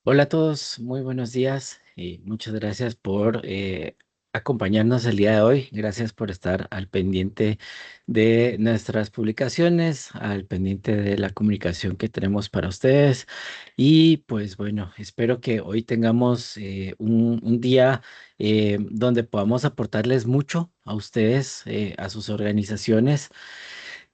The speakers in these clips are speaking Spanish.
Hola a todos, muy buenos días y muchas gracias por acompañarnos el día de hoy. Gracias por estar al pendiente de nuestras publicaciones, al pendiente de la comunicación que tenemos para ustedes. Y pues bueno, espero que hoy tengamos un día donde podamos aportarles mucho a ustedes, a sus organizaciones.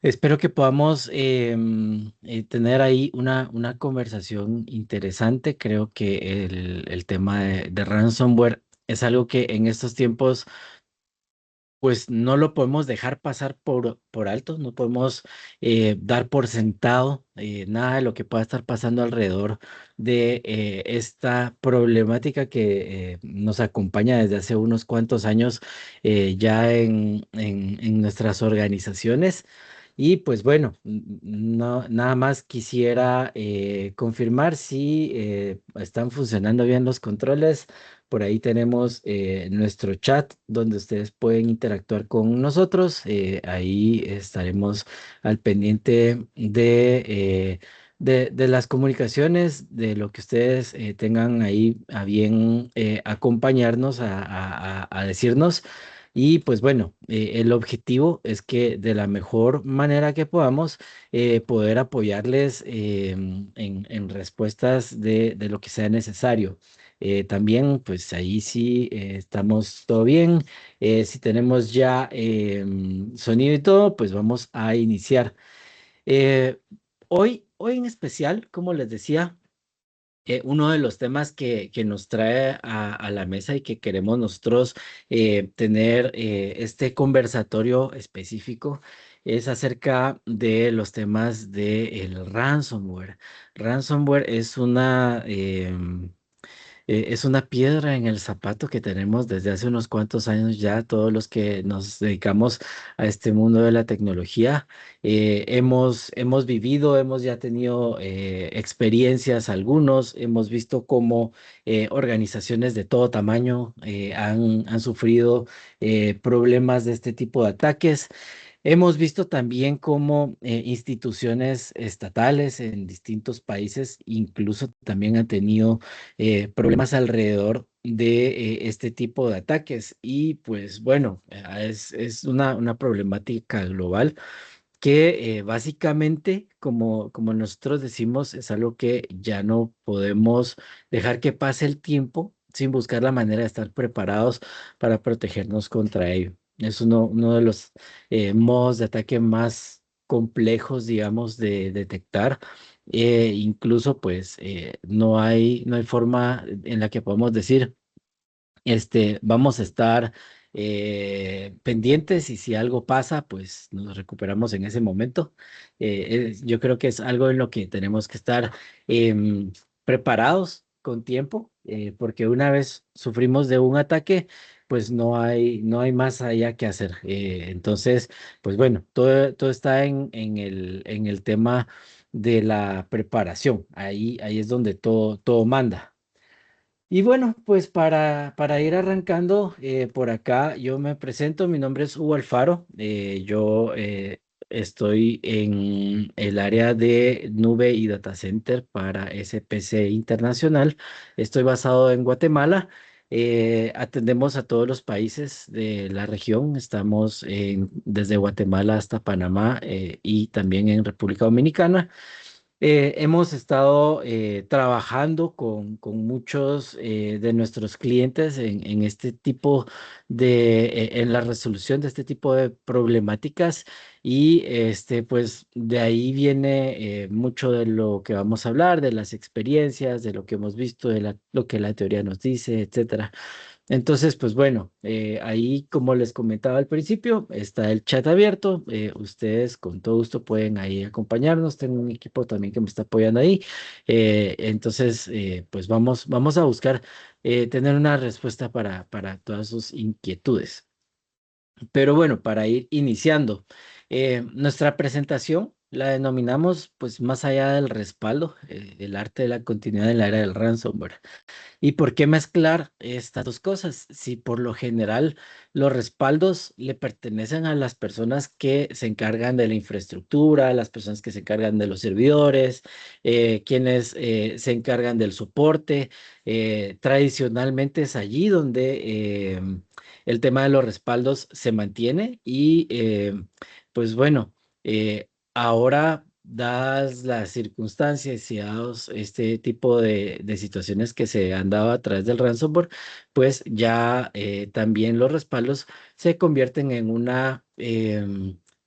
Espero que podamos tener ahí una conversación interesante. Creo que el tema de ransomware es algo que en estos tiempos pues no lo podemos dejar pasar por alto, no podemos dar por sentado nada de lo que pueda estar pasando alrededor de esta problemática que nos acompaña desde hace unos cuantos años ya en nuestras organizaciones. Y pues bueno, no, nada más quisiera confirmar si están funcionando bien los controles. Por ahí tenemos nuestro chat donde ustedes pueden interactuar con nosotros. Ahí estaremos al pendiente de las comunicaciones, de lo que ustedes tengan ahí a bien acompañarnos a decirnos. Y pues bueno, el objetivo es que de la mejor manera que podamos poder apoyarles en respuestas de lo que sea necesario. También, pues ahí sí estamos todo bien. Si tenemos ya sonido y todo, pues vamos a iniciar. Eh, hoy en especial, como les decía, uno de los temas que nos trae a la mesa y que queremos nosotros tener este conversatorio específico es acerca de los temas del ransomware. Ransomware es una piedra en el zapato que tenemos desde hace unos cuantos años ya, todos los que nos dedicamos a este mundo de la tecnología. Hemos vivido, hemos ya tenido experiencias algunos, hemos visto cómo organizaciones de todo tamaño han sufrido problemas de este tipo de ataques. Hemos visto también cómo instituciones estatales en distintos países incluso también han tenido problemas alrededor de este tipo de ataques. Y pues bueno, es una problemática global que básicamente, como nosotros decimos, es algo que ya no podemos dejar que pase el tiempo sin buscar la manera de estar preparados para protegernos contra ello. Es uno de los modos de ataque más complejos, digamos, de detectar. Incluso, pues, no hay forma en la que podamos decir vamos a estar pendientes y si algo pasa, pues nos recuperamos en ese momento. Yo creo que es algo en lo que tenemos que estar em, preparados con tiempo, porque una vez sufrimos de un ataque, pues no hay más allá que hacer. Entonces, pues bueno, todo está en el tema de la preparación. Ahí es donde todo manda. Y bueno, pues para ir arrancando por acá, yo me presento, mi nombre es Hugo Alfaro, yo estoy en el área de nube y data center para SPC Internacional, estoy basado en Guatemala, atendemos a todos los países de la región, estamos desde Guatemala hasta Panamá y también en República Dominicana. Hemos estado trabajando con muchos de nuestros clientes en este tipo en la resolución de este tipo de problemáticas y pues de ahí viene mucho de lo que vamos a hablar, de las experiencias, de lo que hemos visto, lo que la teoría nos dice, etcétera. Entonces, pues bueno, ahí como les comentaba al principio, está el chat abierto. Ustedes con todo gusto pueden ahí acompañarnos. Tengo un equipo también que me está apoyando ahí. Entonces, pues vamos a buscar tener una respuesta para todas sus inquietudes. Pero bueno, para ir iniciando nuestra presentación. la denominamos pues más allá del respaldo, el arte de la continuidad en la era del ransomware. ¿Y por qué mezclar estas dos cosas? Si por lo general los respaldos le pertenecen a las personas que se encargan de la infraestructura, las personas que se encargan de los servidores, quienes se encargan del soporte, tradicionalmente es allí donde el tema de los respaldos se mantiene y pues bueno, ahora, dadas las circunstancias y dados este tipo de situaciones que se han dado a través del ransomware, pues ya también los respaldos se convierten en una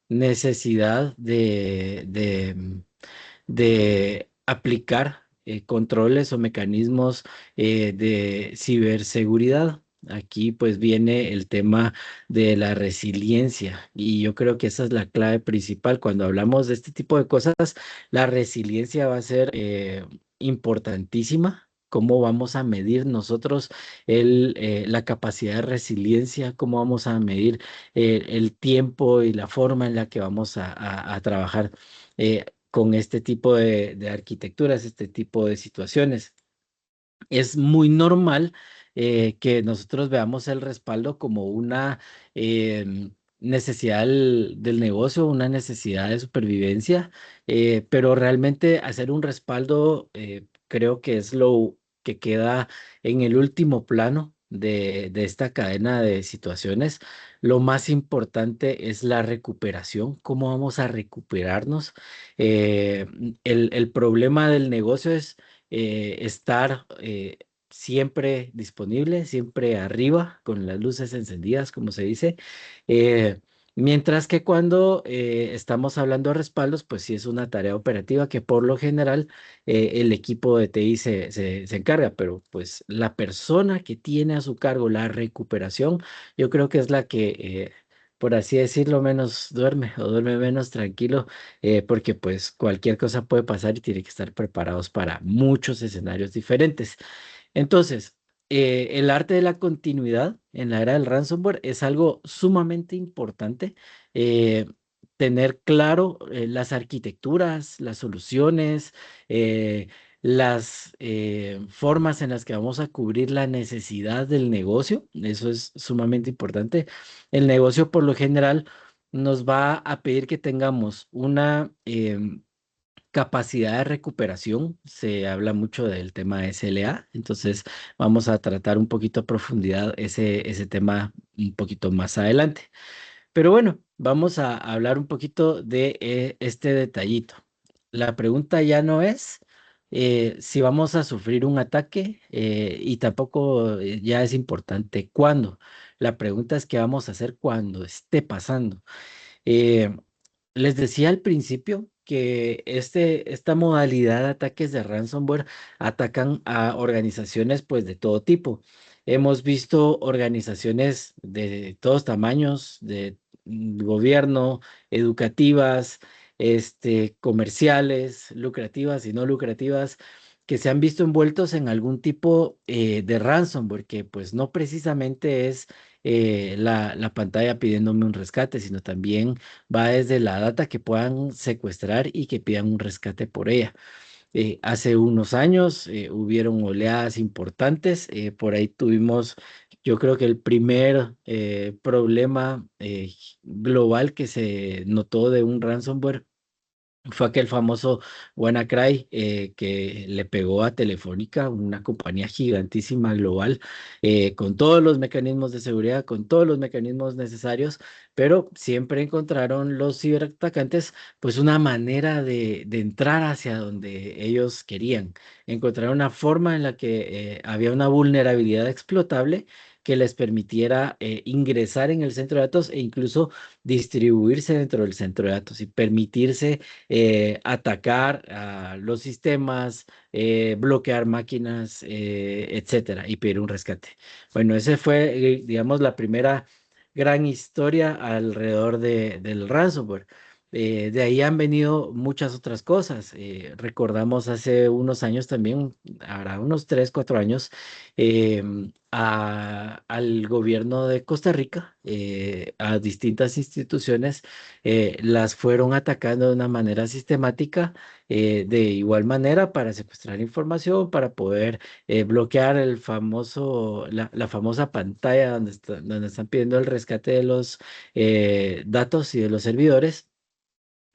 necesidad de aplicar controles o mecanismos de ciberseguridad. Aquí pues viene el tema de la resiliencia y yo creo que esa es la clave principal. Cuando hablamos de este tipo de cosas, la resiliencia va a ser importantísima. ¿Cómo vamos a medir nosotros la capacidad de resiliencia? ¿Cómo vamos a medir el tiempo y la forma en la que vamos a trabajar? Con este tipo de arquitecturas, este tipo de situaciones. Es muy normal que nosotros veamos el respaldo como una necesidad del negocio, una necesidad de supervivencia, pero realmente hacer un respaldo creo que es lo que queda en el último plano de esta cadena de situaciones. Lo más importante es la recuperación, cómo vamos a recuperarnos. Eh, el problema del negocio es estar siempre disponible, siempre arriba, con las luces encendidas, como se dice. Eh, Mientras que cuando estamos hablando de respaldos, pues sí es una tarea operativa que por lo general el equipo de TI se encarga, pero pues la persona que tiene a su cargo la recuperación, yo creo que es la que... por así decirlo, menos duerme o duerme menos tranquilo porque pues cualquier cosa puede pasar y tiene que estar preparados para muchos escenarios diferentes. Entonces, el arte de la continuidad en la era del ransomware es algo sumamente importante. eh, Tener claro las arquitecturas, las soluciones, las formas en las que vamos a cubrir la necesidad del negocio. Eso es sumamente importante. El negocio por lo general nos va a pedir que tengamos una capacidad de recuperación. Se habla mucho del tema SLA, entonces vamos a tratar un poquito a profundidad ese tema un poquito más adelante. Pero bueno, vamos a hablar un poquito de este detallito. La pregunta ya no es si vamos a sufrir un ataque y tampoco ya es importante cuándo. La pregunta es qué vamos a hacer cuando esté pasando. Eh, Les decía al principio que esta modalidad de ataques de ransomware atacan a organizaciones pues de todo tipo. Hemos visto organizaciones de todos tamaños, de gobierno, educativas, comerciales, lucrativas y no lucrativas, que se han visto envueltos en algún tipo de ransomware, que pues no precisamente es la pantalla pidiéndome un rescate, sino también va desde la data que puedan secuestrar y que pidan un rescate por ella. Hace unos años hubieron oleadas importantes, por ahí tuvimos, yo creo que el primer problema global que se notó de un ransomware fue aquel famoso WannaCry que le pegó a Telefónica, una compañía gigantísima global, con todos los mecanismos de seguridad, con todos los mecanismos necesarios, pero siempre encontraron los ciberatacantes pues una manera de entrar hacia donde ellos querían. Encontraron una forma en la que había una vulnerabilidad explotable que les permitiera ingresar en el centro de datos e incluso distribuirse dentro del centro de datos y permitirse atacar a los sistemas, bloquear máquinas, etcétera, y pedir un rescate. Bueno, ese fue, digamos, la primera gran historia alrededor del ransomware. De ahí han venido muchas otras cosas. Recordamos hace unos años también, ahora unos 3, 4 años, al gobierno de Costa Rica, a distintas instituciones, las fueron atacando de una manera sistemática, de igual manera para secuestrar información, para poder bloquear la famosa pantalla donde están pidiendo el rescate de los datos y de los servidores.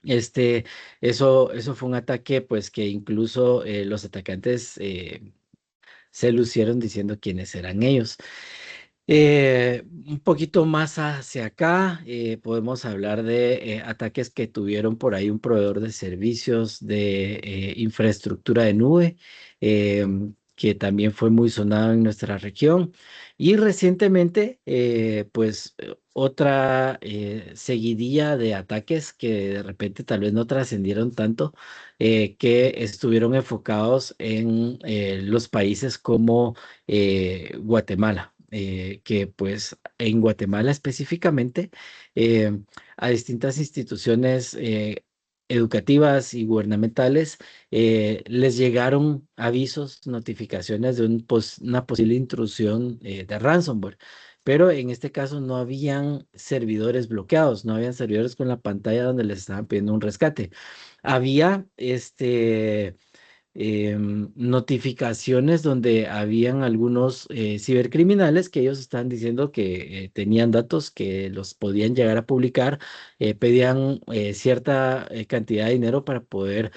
Este, eso fue un ataque, pues que incluso los atacantes se lucieron diciendo quiénes eran ellos. Un poquito más hacia acá, podemos hablar de ataques que tuvieron por ahí un proveedor de servicios de infraestructura de nube, que también fue muy sonado en nuestra región. Y recientemente, pues otra seguidilla de ataques que de repente tal vez no trascendieron tanto, que estuvieron enfocados en los países como Guatemala, que pues en Guatemala específicamente, eh, a distintas instituciones educativas y gubernamentales les llegaron avisos, notificaciones de una posible intrusión de ransomware. Pero en este caso no habían servidores bloqueados, no habían servidores con la pantalla donde les estaban pidiendo un rescate. Había notificaciones donde habían algunos cibercriminales que ellos estaban diciendo que tenían datos que los podían llegar a publicar, pedían cierta cantidad de dinero para poder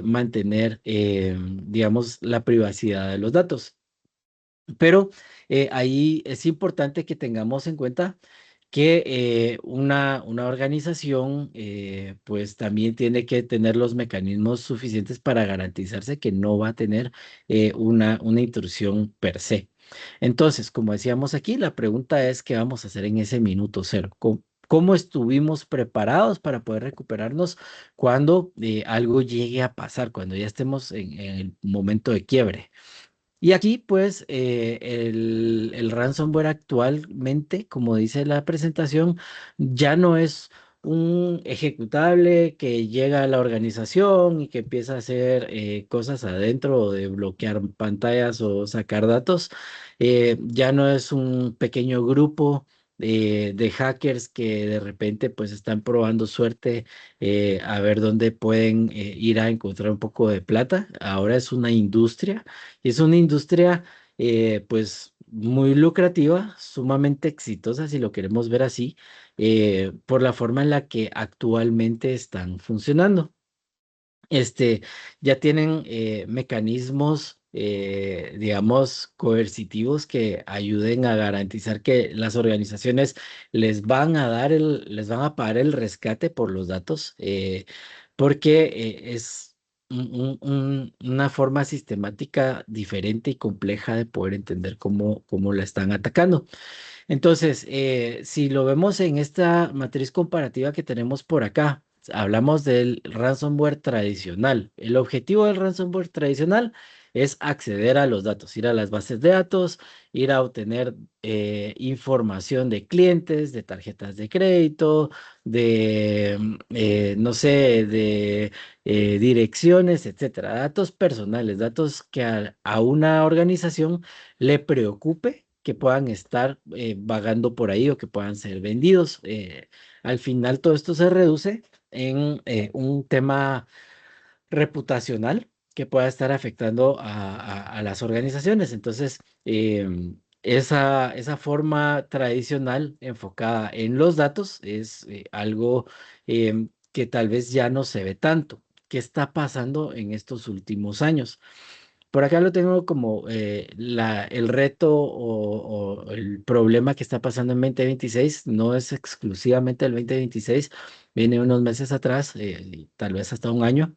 mantener, digamos, la privacidad de los datos. Pero ahí es importante que tengamos en cuenta que una organización pues también tiene que tener los mecanismos suficientes para garantizarse que no va a tener una intrusión per se. Entonces, como decíamos aquí, la pregunta es qué vamos a hacer en ese minuto cero. ¿Cómo estuvimos preparados para poder recuperarnos cuando algo llegue a pasar, cuando ya estemos en el momento de quiebre? Y aquí, pues, el ransomware actualmente, como dice la presentación, ya no es un ejecutable que llega a la organización y que empieza a hacer cosas adentro de bloquear pantallas o sacar datos. Ya no es un pequeño grupo de hackers que de repente, pues, están probando suerte a ver dónde pueden ir a encontrar un poco de plata. Ahora es una industria. Es una industria, pues, muy lucrativa, sumamente exitosa, si lo queremos ver así, por la forma en la que actualmente están funcionando. Este, ya tienen mecanismos, digamos, coercitivos que ayuden a garantizar que las organizaciones les van a pagar el rescate por los datos, porque es una forma sistemática diferente y compleja de poder entender cómo la están atacando. Entonces, si lo vemos en esta matriz comparativa que tenemos por acá, hablamos del ransomware tradicional. El objetivo del ransomware tradicional es acceder a los datos, ir a las bases de datos, ir a obtener información de clientes, de tarjetas de crédito, no sé, de direcciones, etcétera. Datos personales, datos que a una organización le preocupe que puedan estar vagando por ahí o que puedan ser vendidos. Al final todo esto se reduce en un tema reputacional que pueda estar afectando a las organizaciones. Entonces, esa forma tradicional enfocada en los datos es algo que tal vez ya no se ve tanto. ¿Qué está pasando en estos últimos años? Por acá lo tengo como el reto o el problema que está pasando en 2026. No es exclusivamente el 2026, viene unos meses atrás, y tal vez hasta un año.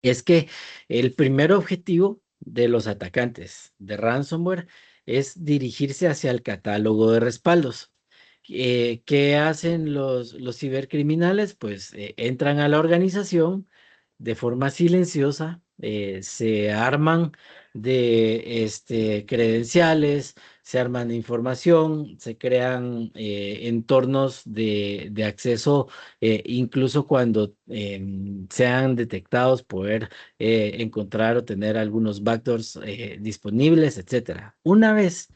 Es que el primer objetivo de los atacantes de ransomware es dirigirse hacia el catálogo de respaldos. ¿Qué hacen los cibercriminales? Pues entran a la organización de forma silenciosa, se arman de credenciales, se arman información, se crean entornos de acceso, incluso cuando sean detectados, poder encontrar o tener algunos backdoors disponibles, etcétera. Una vez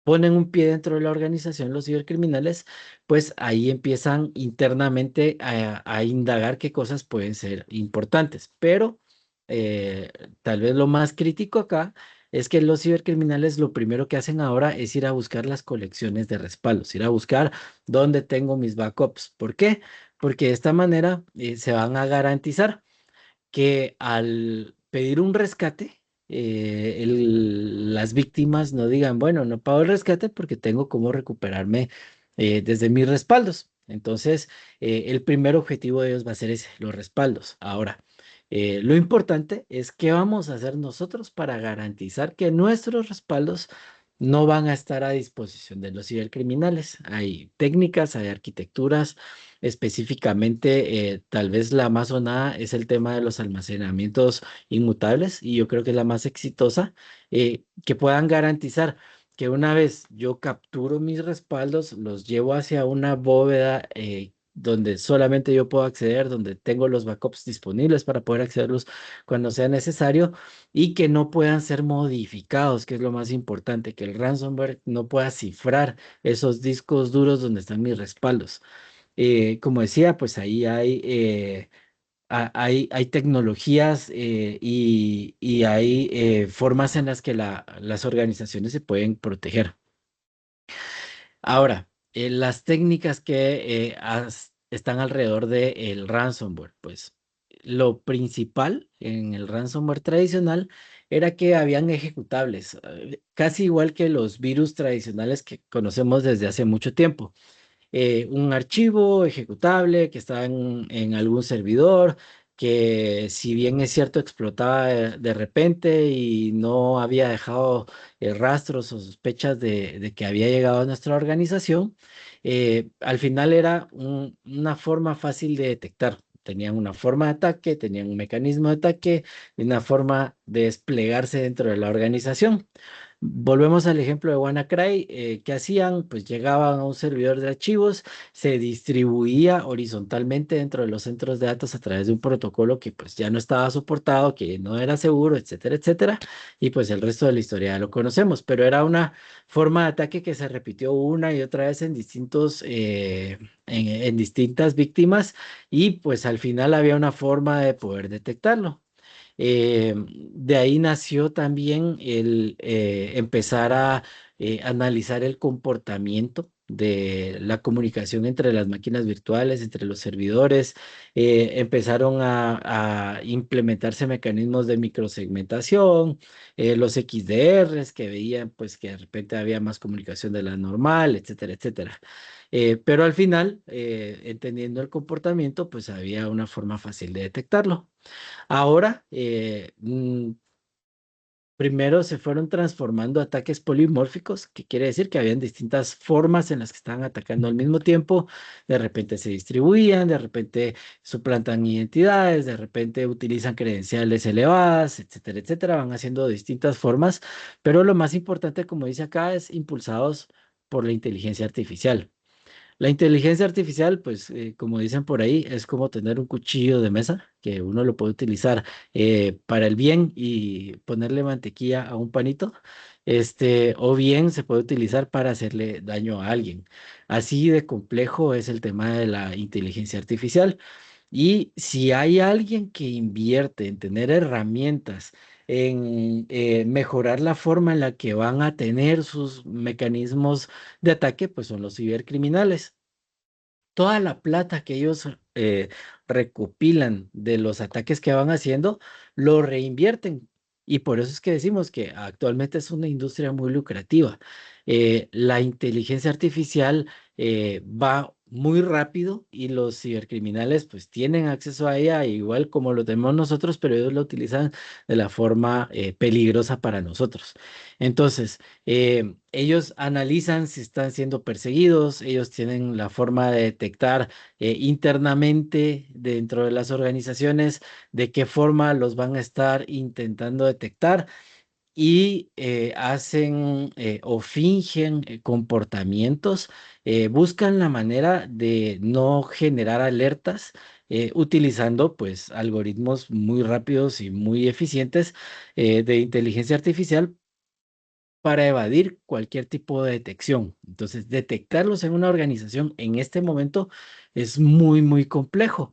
ponen un pie dentro de la organización los cibercriminales, pues ahí empiezan internamente a indagar qué cosas pueden ser importantes. Pero eh, tal vez lo más crítico acá es que los cibercriminales lo primero que hacen ahora es ir a buscar las colecciones de respaldos, ir a buscar dónde tengo mis backups. ¿Por qué? Porque de esta manera se van a garantizar que al pedir un rescate, las víctimas no digan, bueno, no pago el rescate porque tengo cómo recuperarme desde mis respaldos. Entonces, el primer objetivo de ellos va a ser ese, los respaldos. Ahora, lo importante es qué vamos a hacer nosotros para garantizar que nuestros respaldos no van a estar a disposición de los cibercriminales. Hay técnicas, hay arquitecturas. Específicamente, tal vez la más sonada es el tema de los almacenamientos inmutables y yo creo que es la más exitosa, que puedan garantizar que una vez yo capturo mis respaldos, los llevo hacia una bóveda donde solamente yo puedo acceder, donde tengo los backups disponibles para poder accederlos cuando sea necesario y que no puedan ser modificados, que es lo más importante, que el ransomware no pueda cifrar esos discos duros donde están mis respaldos. Como decía, pues ahí hay tecnologías y hay formas en las que las organizaciones se pueden proteger. Ahora, las técnicas que están alrededor del ransomware, pues lo principal en el ransomware tradicional era que habían ejecutables, casi igual que los virus tradicionales que conocemos desde hace mucho tiempo. Un archivo ejecutable que estaba en algún servidor, que si bien es cierto explotaba de repente y no había dejado rastros o sospechas de que había llegado a nuestra organización, al final era una forma fácil de detectar. Tenían una forma de ataque, tenían un mecanismo de ataque y una forma de desplegarse dentro de la organización. Volvemos al ejemplo de WannaCry. ¿Qué hacían? Pues llegaban a un servidor de archivos, se distribuía horizontalmente dentro de los centros de datos a través de un protocolo que pues ya no estaba soportado, que no era seguro, etcétera, etcétera. Y pues el resto de la historia ya lo conocemos, pero era una forma de ataque que se repitió una y otra vez en en distintas víctimas y pues al final había una forma de poder detectarlo. De ahí nació también el empezar a analizar el comportamiento de la comunicación entre las máquinas virtuales, entre los servidores. Empezaron a implementarse mecanismos de microsegmentación, los XDRs que veían pues que de repente había más comunicación de la normal, etcétera, etcétera. Pero al final, entendiendo el comportamiento, pues había una forma fácil de detectarlo. Ahora, primero se fueron transformando ataques polimórficos, que quiere decir que habían distintas formas en las que estaban atacando al mismo tiempo. De repente se distribuían, de repente suplantan identidades, de repente utilizan credenciales elevadas, etcétera, etcétera. Van haciendo distintas formas, pero lo más importante, como dice acá, es impulsados por la inteligencia artificial. La inteligencia artificial, pues, como dicen por ahí, es como tener un cuchillo de mesa que uno lo puede utilizar para el bien y ponerle mantequilla a un panito, o bien se puede utilizar para hacerle daño a alguien. Así de complejo es el tema de la inteligencia artificial. Y si hay alguien que invierte en tener herramientas, en mejorar la forma en la que van a tener sus mecanismos de ataque, pues son los cibercriminales. Toda la plata que ellos recopilan de los ataques que van haciendo, lo reinvierten. Y por eso es que decimos que actualmente es una industria muy lucrativa. La inteligencia artificial va muy rápido y los cibercriminales pues tienen acceso a ella igual como lo tenemos nosotros, pero ellos lo utilizan de la forma peligrosa para nosotros. Entonces, ellos analizan si están siendo perseguidos, ellos tienen la forma de detectar internamente dentro de las organizaciones de qué forma los van a estar intentando detectar y hacen o fingen comportamientos, buscan la manera de no generar alertas utilizando pues algoritmos muy rápidos y muy eficientes de inteligencia artificial para evadir cualquier tipo de detección. Entonces, detectarlos en una organización en este momento es muy, muy complejo.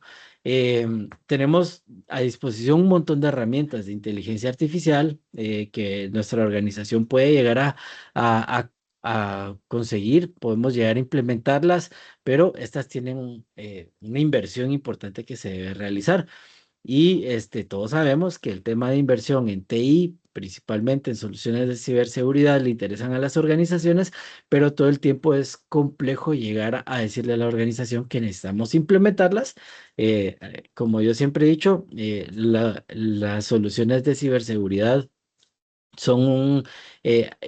Tenemos a disposición un montón de herramientas de inteligencia artificial que nuestra organización puede llegar a, a- a conseguir, podemos llegar a implementarlas, pero estas tienen una inversión importante que se debe realizar. Y todos sabemos que el tema de inversión en TI, principalmente en soluciones de ciberseguridad, le interesan a las organizaciones, pero todo el tiempo es complejo llegar a decirle a la organización que necesitamos implementarlas. Como yo siempre he dicho, las soluciones de ciberseguridad son un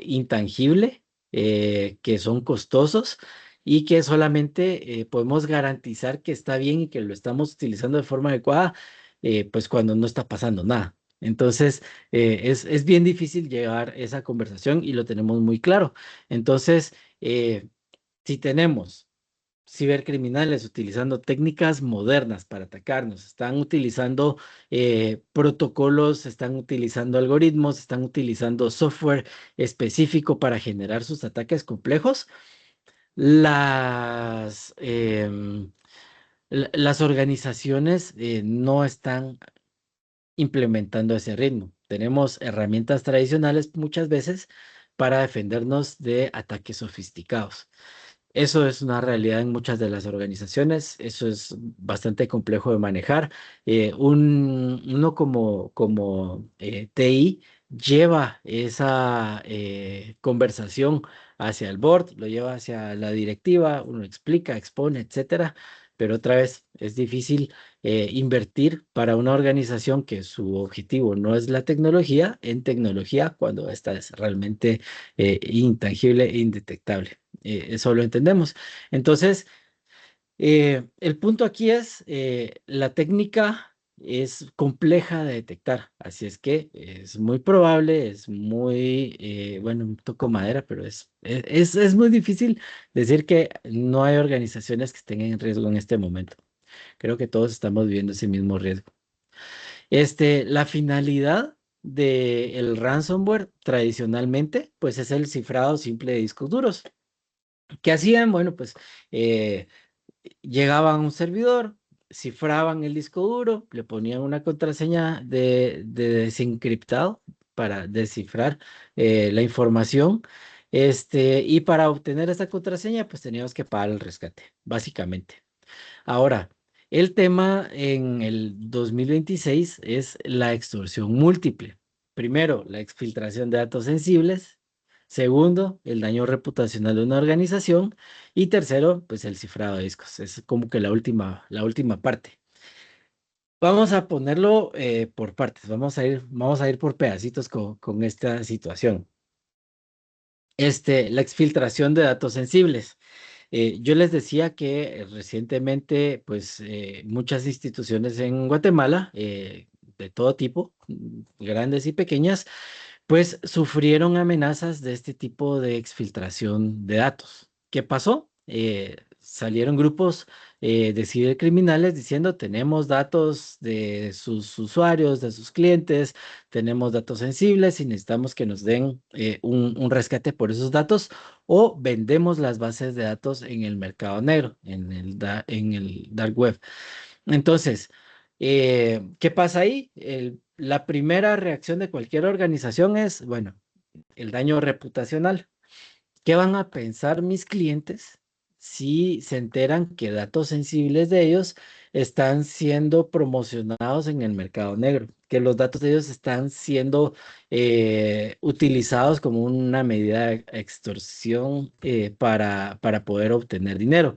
intangible, que son costosos y que solamente podemos garantizar que está bien y que lo estamos utilizando de forma adecuada, pues cuando no está pasando nada. Entonces, es bien difícil llevar esa conversación y lo tenemos muy claro. Entonces, si tenemos cibercriminales utilizando técnicas modernas para atacarnos, están utilizando protocolos, están utilizando algoritmos, están utilizando software específico para generar sus ataques complejos. Las organizaciones no están implementando ese ritmo. Tenemos herramientas tradicionales muchas veces para defendernos de ataques sofisticados. Eso es una realidad en muchas de las organizaciones, eso es bastante complejo de manejar. Uno como TI lleva esa conversación hacia el board, lo lleva hacia la directiva, uno explica, expone, etcétera, pero otra vez es difícil invertir para una organización que su objetivo no es la tecnología en tecnología cuando esta es realmente intangible e indetectable. Eso lo entendemos. Entonces, el punto aquí es, la técnica es compleja de detectar, así es que es muy probable, es muy, bueno, toco madera, pero es muy difícil decir que no hay organizaciones que estén en riesgo en este momento. Creo que todos estamos viviendo ese mismo riesgo. La finalidad del ransomware tradicionalmente, pues es el cifrado simple de discos duros. ¿Qué hacían? Bueno, pues eh, llegaban a un servidor, cifraban el disco duro, le ponían una contraseña de desencriptado para descifrar la información. Y para obtener esta contraseña, pues teníamos que pagar el rescate, básicamente. Ahora, el tema en el 2026 es la extorsión múltiple. Primero, la exfiltración de datos sensibles. Segundo, el daño reputacional de una organización. Y tercero, pues el cifrado de discos. Es como que la última parte. Vamos a ponerlo por partes. Vamos a ir por pedacitos con esta situación. La exfiltración de datos sensibles. Yo les decía que recientemente, pues, muchas instituciones en Guatemala, de todo tipo, grandes y pequeñas, pues sufrieron amenazas de este tipo de exfiltración de datos. ¿Qué pasó? Salieron grupos de cibercriminales diciendo tenemos datos de sus usuarios, de sus clientes, tenemos datos sensibles y necesitamos que nos den un rescate por esos datos o vendemos las bases de datos en el mercado negro, en el dark web. Entonces, ¿qué pasa ahí? La primera reacción de cualquier organización es, bueno, el daño reputacional. ¿Qué van a pensar mis clientes si se enteran que datos sensibles de ellos están siendo promocionados en el mercado negro? Que los datos de ellos están siendo utilizados como una medida de extorsión para poder obtener dinero.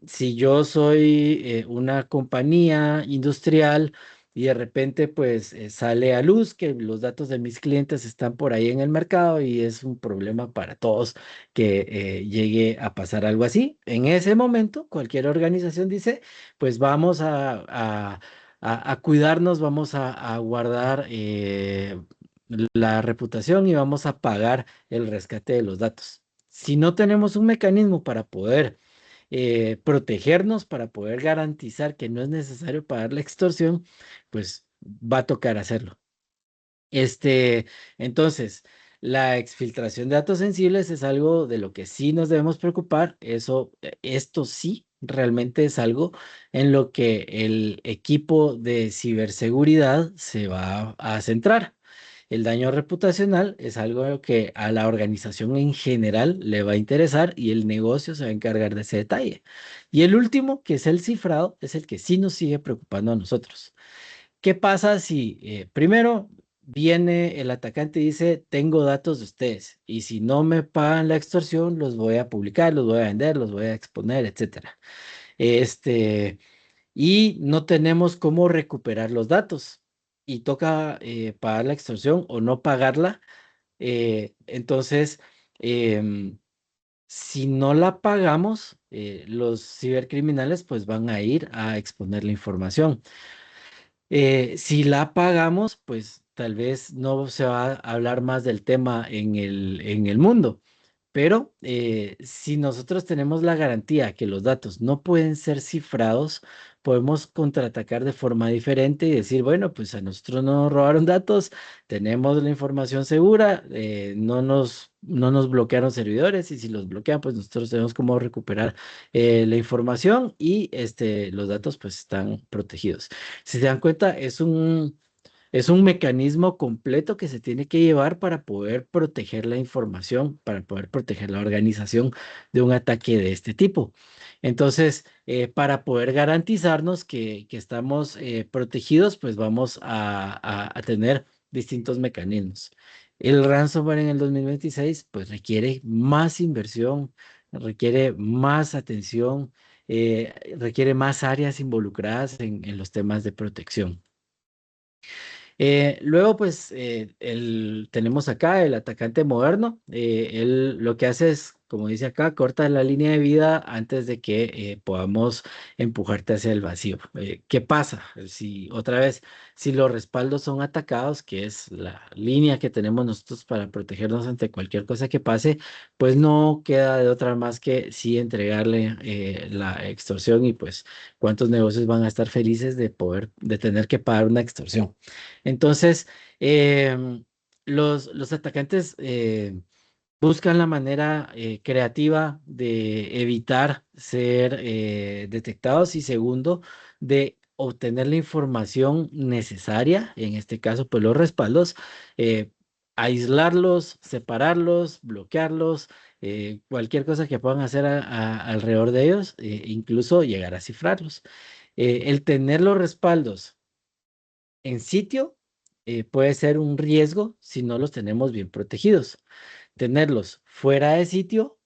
Si yo soy una compañía industrial y de repente pues sale a luz que los datos de mis clientes están por ahí en el mercado y es un problema para todos que llegue a pasar algo así. En ese momento, cualquier organización dice, pues vamos a cuidarnos, vamos a guardar la reputación y vamos a pagar el rescate de los datos. Si no tenemos un mecanismo para poder protegernos, para poder garantizar que no es necesario pagar la extorsión, pues va a tocar hacerlo. Entonces, la exfiltración de datos sensibles es algo de lo que sí nos debemos preocupar. Esto sí, realmente es algo en lo que el equipo de ciberseguridad se va a centrar. El daño reputacional es algo que a la organización en general le va a interesar y el negocio se va a encargar de ese detalle. Y el último, que es el cifrado, es el que sí nos sigue preocupando a nosotros. ¿Qué pasa si primero viene el atacante y dice, tengo datos de ustedes y si no me pagan la extorsión, los voy a publicar, los voy a vender, los voy a exponer, etcétera? Este, y no tenemos cómo recuperar los datos y toca pagar la extorsión o no pagarla. Entonces, em, si no la pagamos, los cibercriminales pues van a ir a exponer la información. Si la pagamos, pues tal vez no se va a hablar más del tema en el mundo, pero si nosotros tenemos la garantía que los datos no pueden ser cifrados, podemos contraatacar de forma diferente y decir, bueno, pues a nosotros no nos robaron datos, tenemos la información segura, no nos bloquearon servidores y si los bloquean, pues nosotros tenemos cómo recuperar la información y los datos pues están protegidos. Si se dan cuenta, es un mecanismo completo que se tiene que llevar para poder proteger la información, para poder proteger la organización de un ataque de este tipo. Entonces, para poder garantizarnos que estamos protegidos, pues vamos a tener distintos mecanismos. El ransomware en el 2026, pues requiere más inversión, requiere más atención, requiere más áreas involucradas en los temas de protección. Luego, pues, tenemos acá el atacante moderno. Él lo que hace es, como dice acá, corta la línea de vida antes de que podamos empujarte hacia el vacío. ¿Qué pasa? Si otra vez, si los respaldos son atacados, que es la línea que tenemos nosotros para protegernos ante cualquier cosa que pase, pues no queda de otra más que sí entregarle la extorsión y pues cuántos negocios van a estar felices de tener que pagar una extorsión. Entonces, los atacantes buscan la manera creativa de evitar ser detectados y segundo, de obtener la información necesaria, en este caso, pues los respaldos, eh, aislarlos, separarlos, bloquearlos, cualquier cosa que puedan hacer alrededor de ellos, incluso llegar a cifrarlos. El tener los respaldos en sitio puede ser un riesgo si no los tenemos bien protegidos. Tenerlos fuera de sitio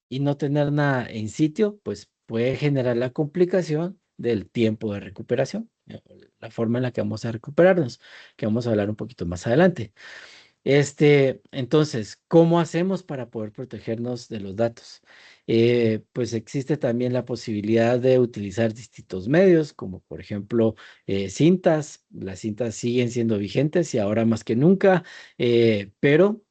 y no tener nada en sitio, pues puede generar la complicación del tiempo de recuperación, la forma en la que vamos a recuperarnos, que vamos a hablar un poquito más adelante. Entonces, ¿cómo hacemos para poder protegernos de los datos? Pues existe también la posibilidad de utilizar distintos medios, como por ejemplo cintas. Las cintas siguen siendo vigentes y ahora más que nunca, pero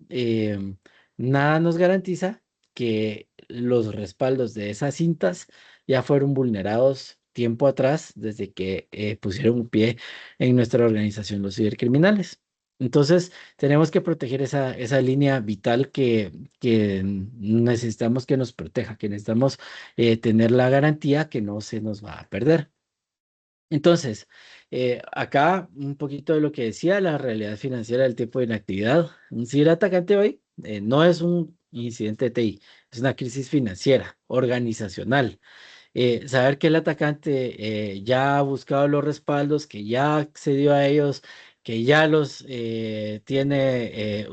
nada nos garantiza que los respaldos de esas cintas ya fueron vulnerados tiempo atrás, desde que pusieron un pie en nuestra organización los cibercriminales. Entonces, tenemos que proteger esa línea vital que necesitamos que nos proteja, que necesitamos tener la garantía que no se nos va a perder. Entonces, acá un poquito de lo que decía, la realidad financiera del tiempo de inactividad. Un ciberatacante hoy no es un incidente de TI, es una crisis financiera, organizacional. Saber que el atacante ya ha buscado los respaldos, que ya accedió a ellos, que ya los tiene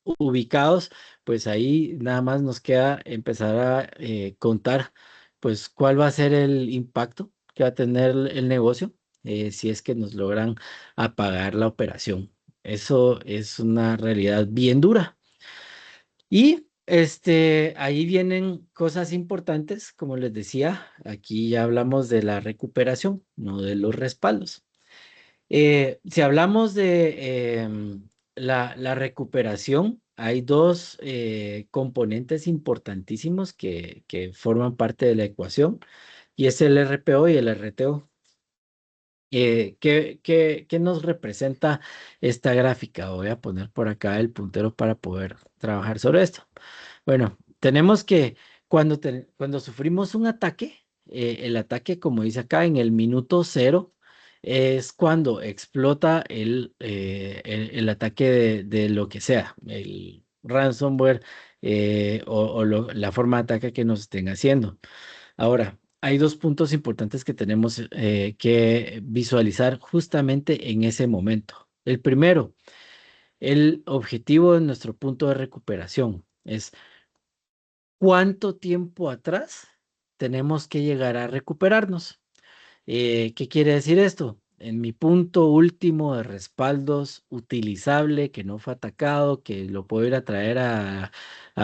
ubicados, pues ahí nada más nos queda empezar a contar, pues cuál va a ser el impacto que va a tener el negocio si es que nos logran apagar la operación. Eso es una realidad bien dura. Y ahí vienen cosas importantes, como les decía, aquí ya hablamos de la recuperación, no de los respaldos. Si hablamos de la recuperación, hay dos componentes importantísimos que forman parte de la ecuación, y es el RPO y el RTO. ¿Qué nos representa esta gráfica? Voy a poner por acá el puntero para poder trabajar sobre esto. Bueno, tenemos que cuando sufrimos un ataque, el ataque, como dice acá, en el minuto cero, es cuando explota el ataque de lo que sea, el ransomware, o la forma de ataque que nos estén haciendo. Ahora, hay dos puntos importantes que tenemos que visualizar justamente en ese momento. El primero, el objetivo de nuestro punto de recuperación es cuánto tiempo atrás tenemos que llegar a recuperarnos. ¿Qué quiere decir esto? En mi punto último de respaldos utilizable, que no fue atacado, que lo puedo ir a traer a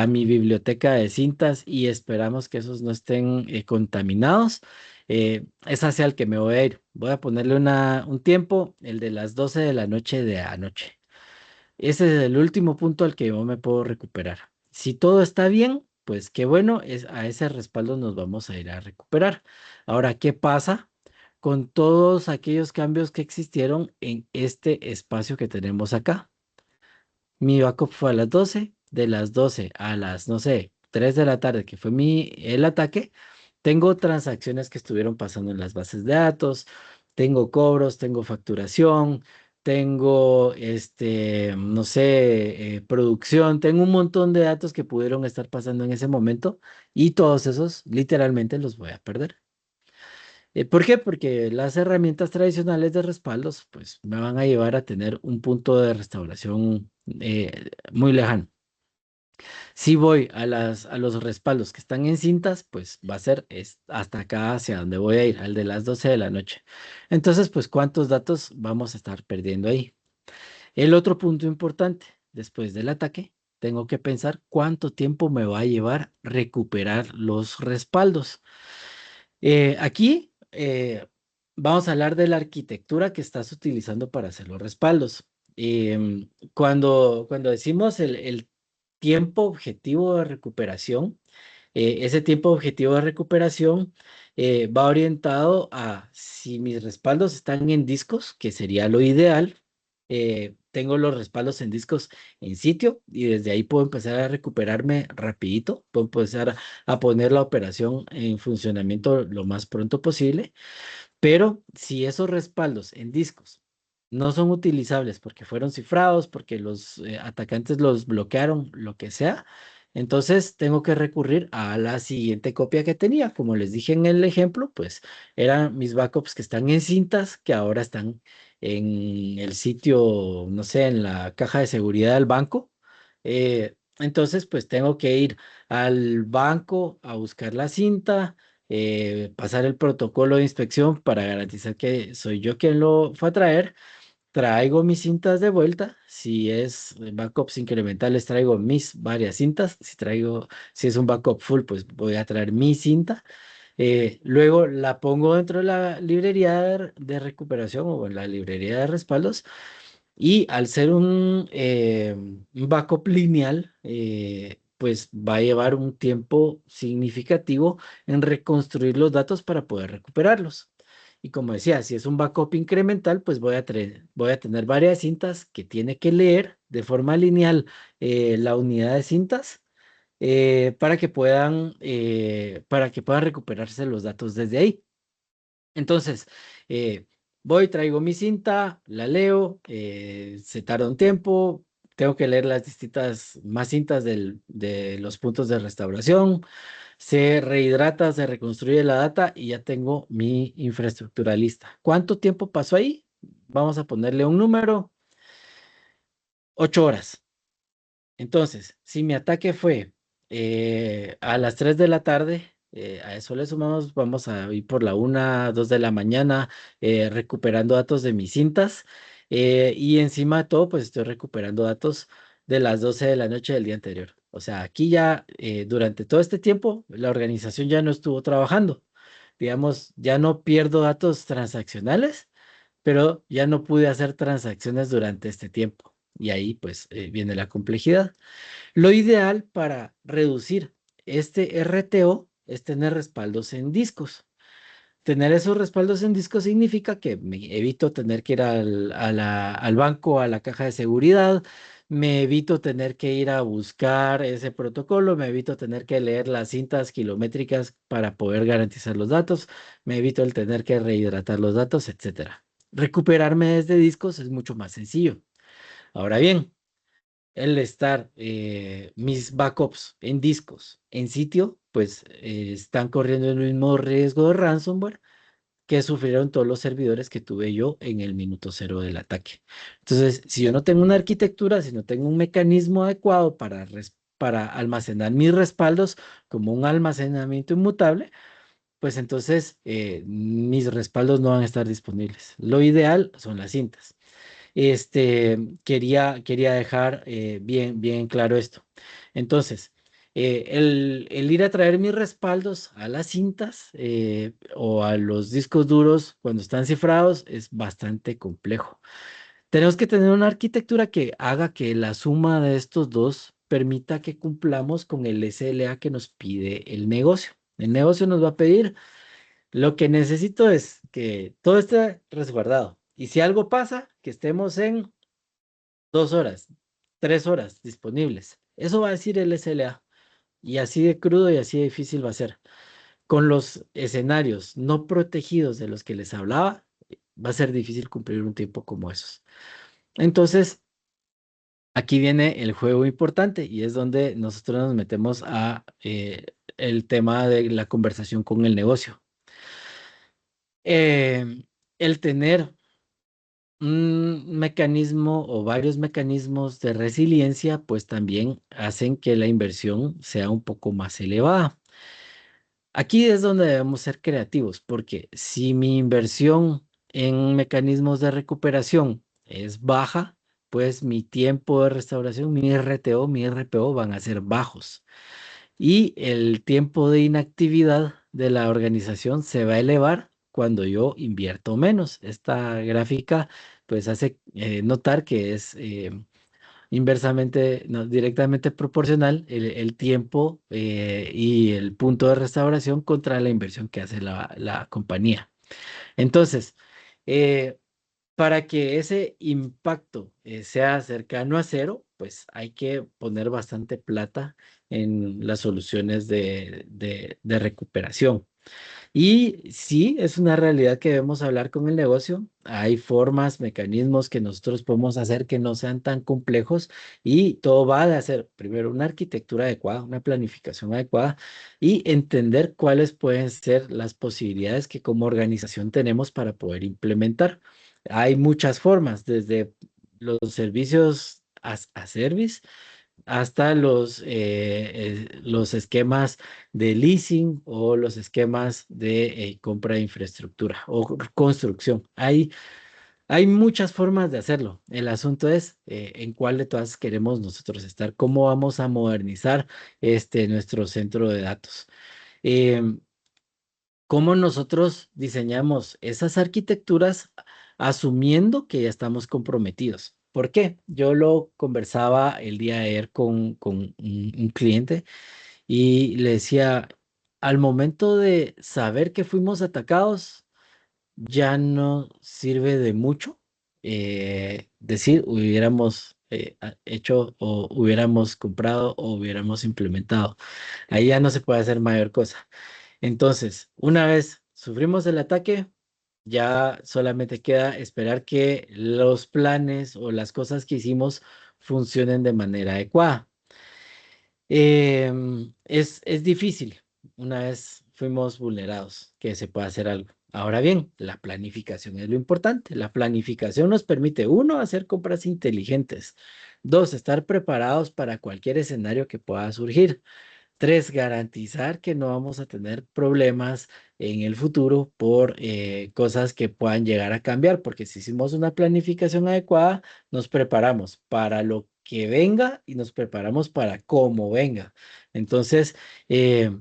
mi biblioteca de cintas y esperamos que esos no estén contaminados, es hacia el que me voy a ir. Voy a ponerle un tiempo, el de las 12 de la noche de anoche. Ese es el último punto al que yo me puedo recuperar. Si todo está bien, pues qué bueno, a ese respaldo nos vamos a ir a recuperar. Ahora, ¿qué pasa con todos aquellos cambios que existieron en este espacio que tenemos acá? Mi backup fue a las 12, de las 12 a las, no sé, 3 de la tarde, que fue el ataque. Tengo transacciones que estuvieron pasando en las bases de datos, tengo cobros, tengo facturación, tengo, no sé, producción, tengo un montón de datos que pudieron estar pasando en ese momento y todos esos literalmente los voy a perder. ¿Por qué? Porque las herramientas tradicionales de respaldos, pues me van a llevar a tener un punto de restauración muy lejano. Si voy a los respaldos que están en cintas, pues va a ser hasta acá hacia donde voy a ir, al de las 12 de la noche. Entonces, pues, ¿cuántos datos vamos a estar perdiendo ahí? El otro punto importante, después del ataque, tengo que pensar cuánto tiempo me va a llevar recuperar los respaldos. Aquí vamos a hablar de la arquitectura que estás utilizando para hacer los respaldos. Cuando decimos el tiempo objetivo de recuperación, ese tiempo objetivo de recuperación va orientado a si mis respaldos están en discos, que sería lo ideal. Tengo los respaldos en discos en sitio y desde ahí puedo empezar a recuperarme rapidito, puedo empezar a poner la operación en funcionamiento lo más pronto posible. Pero si esos respaldos en discos no son utilizables porque fueron cifrados, porque los atacantes los bloquearon, lo que sea, entonces tengo que recurrir a la siguiente copia que tenía. Como les dije en el ejemplo, pues eran mis backups que están en cintas, que ahora están en el sitio, no sé, en la caja de seguridad del banco. Entonces, pues tengo que ir al banco a buscar la cinta, pasar el protocolo de inspección para garantizar que soy yo quien lo fue a traer. Traigo mis cintas de vuelta. Si es backups incrementales, traigo mis varias cintas. Si es un backup full, pues voy a traer mi cinta. Luego la pongo dentro de la librería de recuperación o en la librería de respaldos. Y al ser un backup lineal, pues va a llevar un tiempo significativo en reconstruir los datos para poder recuperarlos. Y como decía, si es un backup incremental, pues voy a tener varias cintas que tiene que leer de forma lineal la unidad de cintas para que puedan recuperarse los datos desde ahí. Entonces, eh, voy, traigo mi cinta, la leo, se tarda un tiempo, tengo que leer las distintas más cintas de los puntos de restauración, se rehidrata, se reconstruye la data y ya tengo mi infraestructura lista. ¿Cuánto tiempo pasó ahí? Vamos a ponerle un número, 8 horas. Entonces, si mi ataque fue a las 3 de la tarde, a eso le sumamos, vamos a ir por la 1, 2 de la mañana recuperando datos de mis cintas, y encima de todo, pues estoy recuperando datos de las 12 de la noche del día anterior. O sea, aquí ya durante todo este tiempo la organización ya no estuvo trabajando. Digamos, ya no pierdo datos transaccionales, pero ya no pude hacer transacciones durante este tiempo. y ahí pues viene la complejidad. Lo ideal para reducir este RTO es tener respaldos en discos. Tener esos respaldos en disco significa que me evito tener que ir al banco, a la caja de seguridad, me evito tener que ir a buscar ese protocolo, me evito tener que leer las cintas kilométricas para poder garantizar los datos, me evito el tener que rehidratar los datos, etcétera. Recuperarme desde discos es mucho más sencillo. Ahora bien, el estar mis backups en discos en sitio, pues están corriendo el mismo riesgo de ransomware que sufrieron todos los servidores que tuve yo en el minuto cero del ataque. Entonces, si yo no tengo una arquitectura, si no tengo un mecanismo adecuado para almacenar mis respaldos como un almacenamiento inmutable, pues entonces mis respaldos no van a estar disponibles. Lo ideal son las cintas. Quería dejar bien claro esto. Entonces, el ir a traer mis respaldos a las cintas o a los discos duros cuando están cifrados es bastante complejo. Tenemos que tener una arquitectura que haga que la suma de estos dos permita que cumplamos con el SLA que nos pide el negocio. El negocio nos va a pedir, lo que necesito es que todo esté resguardado. Y si algo pasa, que estemos en 2 horas, 3 horas disponibles. Eso va a decir el SLA. Y así de crudo y así de difícil va a ser. Con los escenarios no protegidos de los que les hablaba, va a ser difícil cumplir un tiempo como esos. Entonces, aquí viene el juego importante y es donde nosotros nos metemos a el tema de la conversación con el negocio. El tener un mecanismo o varios mecanismos de resiliencia, pues también hacen que la inversión sea un poco más elevada. Aquí es donde debemos ser creativos, porque si mi inversión en mecanismos de recuperación es baja, pues mi tiempo de restauración, mi RTO, mi RPO van a ser bajos y el tiempo de inactividad de la organización se va a elevar cuando yo invierto menos. Esta gráfica pues hace notar que es inversamente, no, directamente proporcional el tiempo y el punto de restauración contra la inversión que hace la compañía. Entonces, eh, para que ese impacto sea cercano a cero, pues hay que poner bastante plata en las soluciones de recuperación. Y sí, es una realidad que debemos hablar con el negocio. Hay formas, mecanismos que nosotros podemos hacer que no sean tan complejos y todo va de hacer primero una arquitectura adecuada, una planificación adecuada y entender cuáles pueden ser las posibilidades que como organización tenemos para poder implementar. Hay muchas formas, desde los servicios a service hasta los esquemas de leasing o los esquemas de compra de infraestructura o construcción. Hay muchas formas de hacerlo. El asunto es en cuál de todas queremos nosotros estar, cómo vamos a modernizar nuestro centro de datos. Em, Cómo nosotros diseñamos esas arquitecturas asumiendo que ya estamos comprometidos. ¿Por qué? Yo lo conversaba el día de ayer con un cliente y le decía, al momento de saber que fuimos atacados, ya no sirve de mucho decir hubiéramos hecho o hubiéramos comprado o hubiéramos implementado. Ahí ya no se puede hacer mayor cosa. Entonces, una vez sufrimos el ataque, ya solamente queda esperar que los planes o las cosas que hicimos funcionen de manera adecuada. Es difícil una vez fuimos vulnerados que se pueda hacer algo. Ahora bien, la planificación es lo importante. La planificación nos permite, uno, hacer compras inteligentes. Dos, estar preparados para cualquier escenario que pueda surgir. Tres, garantizar que no vamos a tener problemas en el futuro por cosas que puedan llegar a cambiar, porque si hicimos una planificación adecuada, nos preparamos para lo que venga y nos preparamos para cómo venga. Entonces, eh,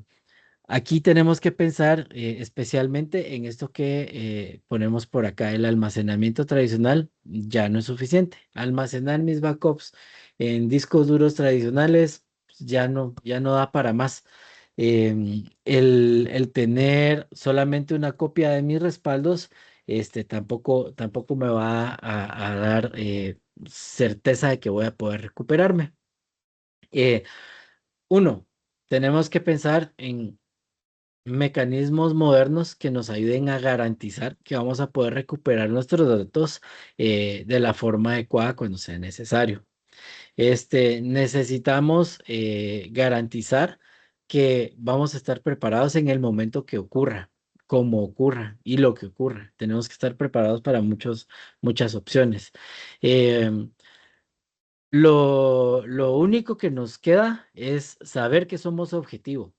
Aquí tenemos que pensar especialmente en esto que ponemos por acá. El almacenamiento tradicional ya no es suficiente. Almacenar mis backups en discos duros tradicionales pues, ya no da para más. El tener solamente una copia de mis respaldos, tampoco me va a dar certeza de que voy a poder recuperarme. Eh, Uno, tenemos que pensar en mecanismos modernos que nos ayuden a garantizar que vamos a poder recuperar nuestros datos de la forma adecuada cuando sea necesario. Necesitamos garantizar que vamos a estar preparados en el momento que ocurra, como ocurra y lo que ocurra. Tenemos que estar preparados para muchas opciones. Em, lo único que nos queda es saber que somos objetivo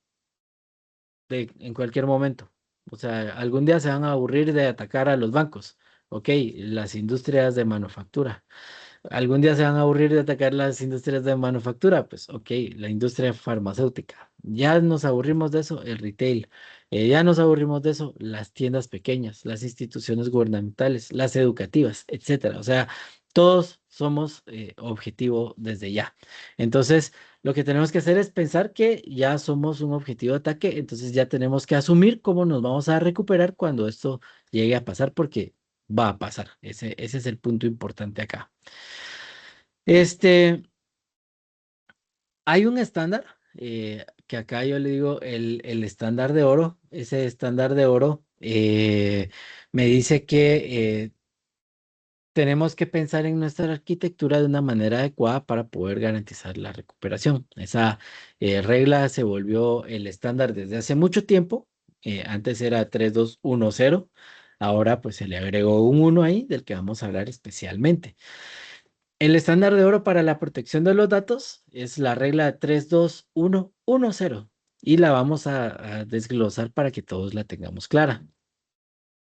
en cualquier momento. O sea, algún día se van a aburrir de atacar a los bancos, ok, las industrias de manufactura. Algún día se van a aburrir de atacar las industrias de manufactura, pues ok, la industria farmacéutica. Ya nos aburrimos de eso, el retail. Ya nos aburrimos de eso, las tiendas pequeñas, las instituciones gubernamentales, las educativas, etcétera. O sea, todos somos objetivo desde ya. Entonces, lo que tenemos que hacer es pensar que ya somos un objetivo de ataque, entonces ya tenemos que asumir cómo nos vamos a recuperar cuando esto llegue a pasar, porque va a pasar. Ese es el punto importante acá. Este, Hay un estándar que acá yo le digo el estándar de oro. Ese estándar de oro me dice que tenemos que pensar en nuestra arquitectura de una manera adecuada para poder garantizar la recuperación. Esa regla se volvió el estándar desde hace mucho tiempo. Antes era 3210. Ahora pues se le agregó un uno ahí del que vamos a hablar especialmente. El estándar de oro para la protección de los datos es la regla 32110 y la vamos a desglosar para que todos la tengamos clara.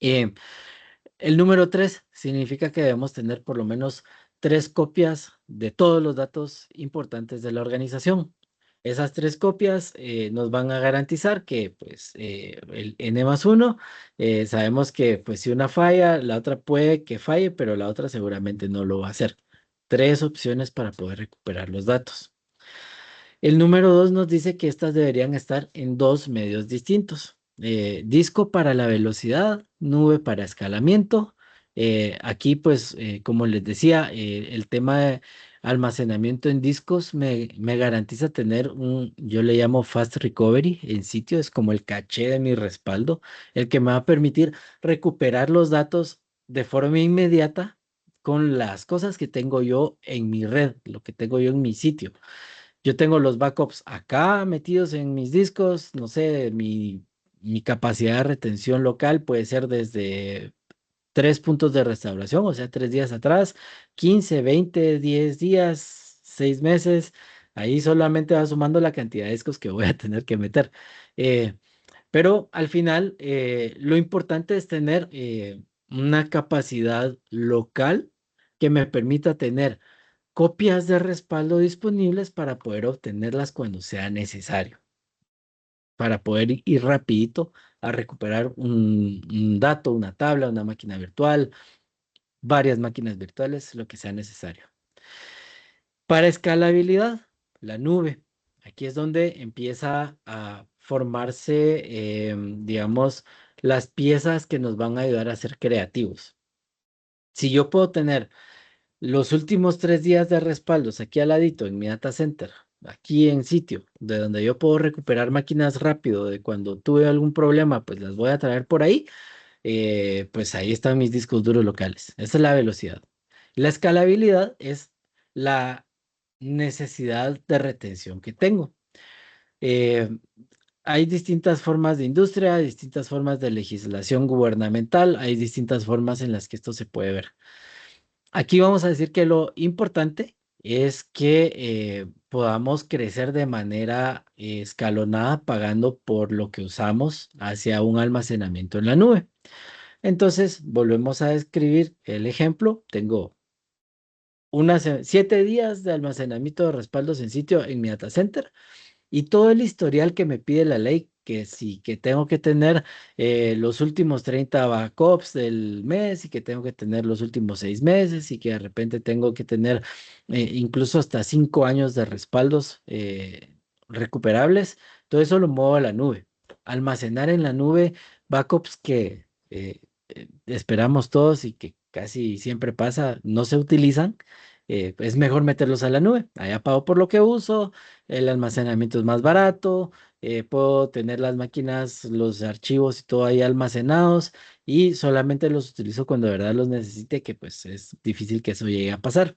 Eh, el número 3 significa que debemos tener por lo menos 3 copias de todos los datos importantes de la organización. Esas 3 copias nos van a garantizar que pues, el N+1, sabemos que pues, si una falla, la otra puede que falle, pero la otra seguramente no lo va a hacer. 3 opciones para poder recuperar los datos. El número 2 nos dice que estas deberían estar en 2 medios distintos. Disco para la velocidad, nube para escalamiento. Aquí, pues, como les decía, el tema de almacenamiento en discos me garantiza tener yo le llamo fast recovery en sitio, es como el caché de mi respaldo, el que me va a permitir recuperar los datos de forma inmediata con las cosas que tengo yo en mi red, lo que tengo yo en mi sitio. Yo tengo los backups acá metidos en mis discos, no sé, mi capacidad de retención local puede ser desde 3 puntos de restauración, o sea, 3 días atrás, 15, 20, 10 días, 6 meses. Ahí solamente va sumando la cantidad de discos que voy a tener que meter. Eh, pero al final, lo importante es tener una capacidad local que me permita tener copias de respaldo disponibles para poder obtenerlas cuando sea necesario, para poder ir rapidito a recuperar un dato, una tabla, una máquina virtual, varias máquinas virtuales, lo que sea necesario. Para escalabilidad, la nube. Aquí es donde empieza a formarse, digamos, las piezas que nos van a ayudar a ser creativos. Si yo puedo tener los últimos 3 días de respaldos aquí al ladito en mi data center, aquí en sitio, de donde yo puedo recuperar máquinas rápido, de cuando tuve algún problema, pues las voy a traer por ahí, pues ahí están mis discos duros locales. Esa es la velocidad. La escalabilidad es la necesidad de retención que tengo. Eh, Hay distintas formas de industria, hay distintas formas de legislación gubernamental, hay distintas formas en las que esto se puede ver. Aquí vamos a decir que lo importante es que podamos crecer de manera escalonada pagando por lo que usamos hacia un almacenamiento en la nube. Entonces, volvemos a describir el ejemplo. Tengo 7 días de almacenamiento de respaldos en sitio en mi data center y todo el historial que me pide la ley que tengo que tener los últimos 30 backups del mes y que tengo que tener los últimos 6 meses y que de repente tengo que tener incluso hasta 5 años de respaldos recuperables. Todo eso lo muevo a la nube. Almacenar en la nube backups que esperamos todos y que casi siempre pasa, no se utilizan. Es mejor meterlos a la nube. Allá pago por lo que uso, el almacenamiento es más barato, puedo tener las máquinas, los archivos y todo ahí almacenados y solamente los utilizo cuando de verdad los necesite, que pues es difícil que eso llegue a pasar.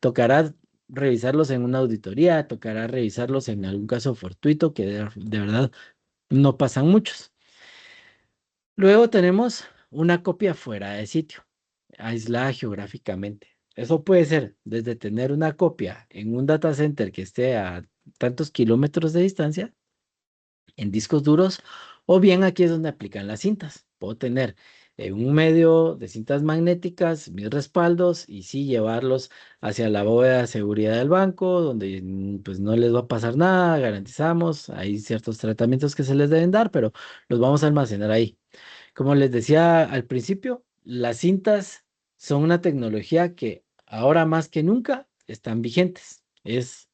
Tocará revisarlos en una auditoría, tocará revisarlos en algún caso fortuito, que de verdad no pasan muchos. Luego tenemos una copia fuera de sitio, aislada geográficamente. Eso puede ser desde tener una copia en un data center que esté a tantos kilómetros de distancia en discos duros, o bien aquí es donde aplican las cintas. Puedo tener un medio de cintas magnéticas, mis respaldos, y sí llevarlos hacia la bóveda de seguridad del banco, donde pues no les va a pasar nada, garantizamos, hay ciertos tratamientos que se les deben dar, pero los vamos a almacenar ahí. Como les decía al principio, las cintas son una tecnología que ahora más que nunca están vigentes. Es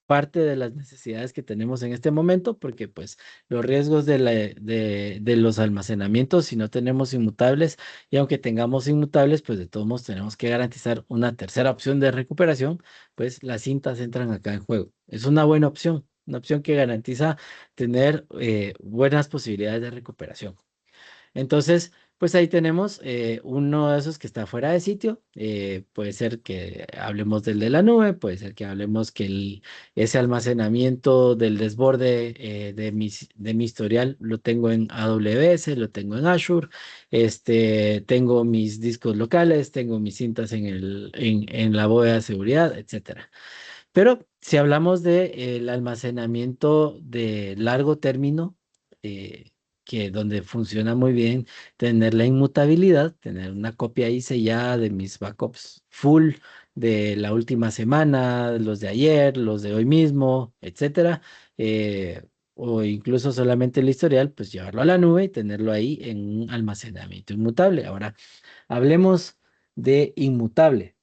parte de las necesidades que tenemos en este momento, porque pues los riesgos de los almacenamientos, si no tenemos inmutables, y aunque tengamos inmutables, pues de todos modos tenemos que garantizar una tercera opción de recuperación, pues las cintas entran acá en juego. Es una opción que garantiza tener buenas posibilidades de recuperación. Entonces, pues ahí tenemos uno de esos que está fuera de sitio. Puede ser que hablemos del de la nube, puede ser que hablemos que ese almacenamiento del desborde de mi historial lo tengo en AWS, lo tengo en Azure, tengo mis discos locales, tengo mis cintas en la bóveda de seguridad, etcétera. Pero si hablamos del almacenamiento de largo término, eh, que donde funciona muy bien tener la inmutabilidad, tener una copia ahí sellada de mis backups full de la última semana, los de ayer, los de hoy mismo, etcétera, o incluso solamente el historial, pues llevarlo a la nube y tenerlo ahí en un almacenamiento inmutable. Ahora, hablemos de inmutable.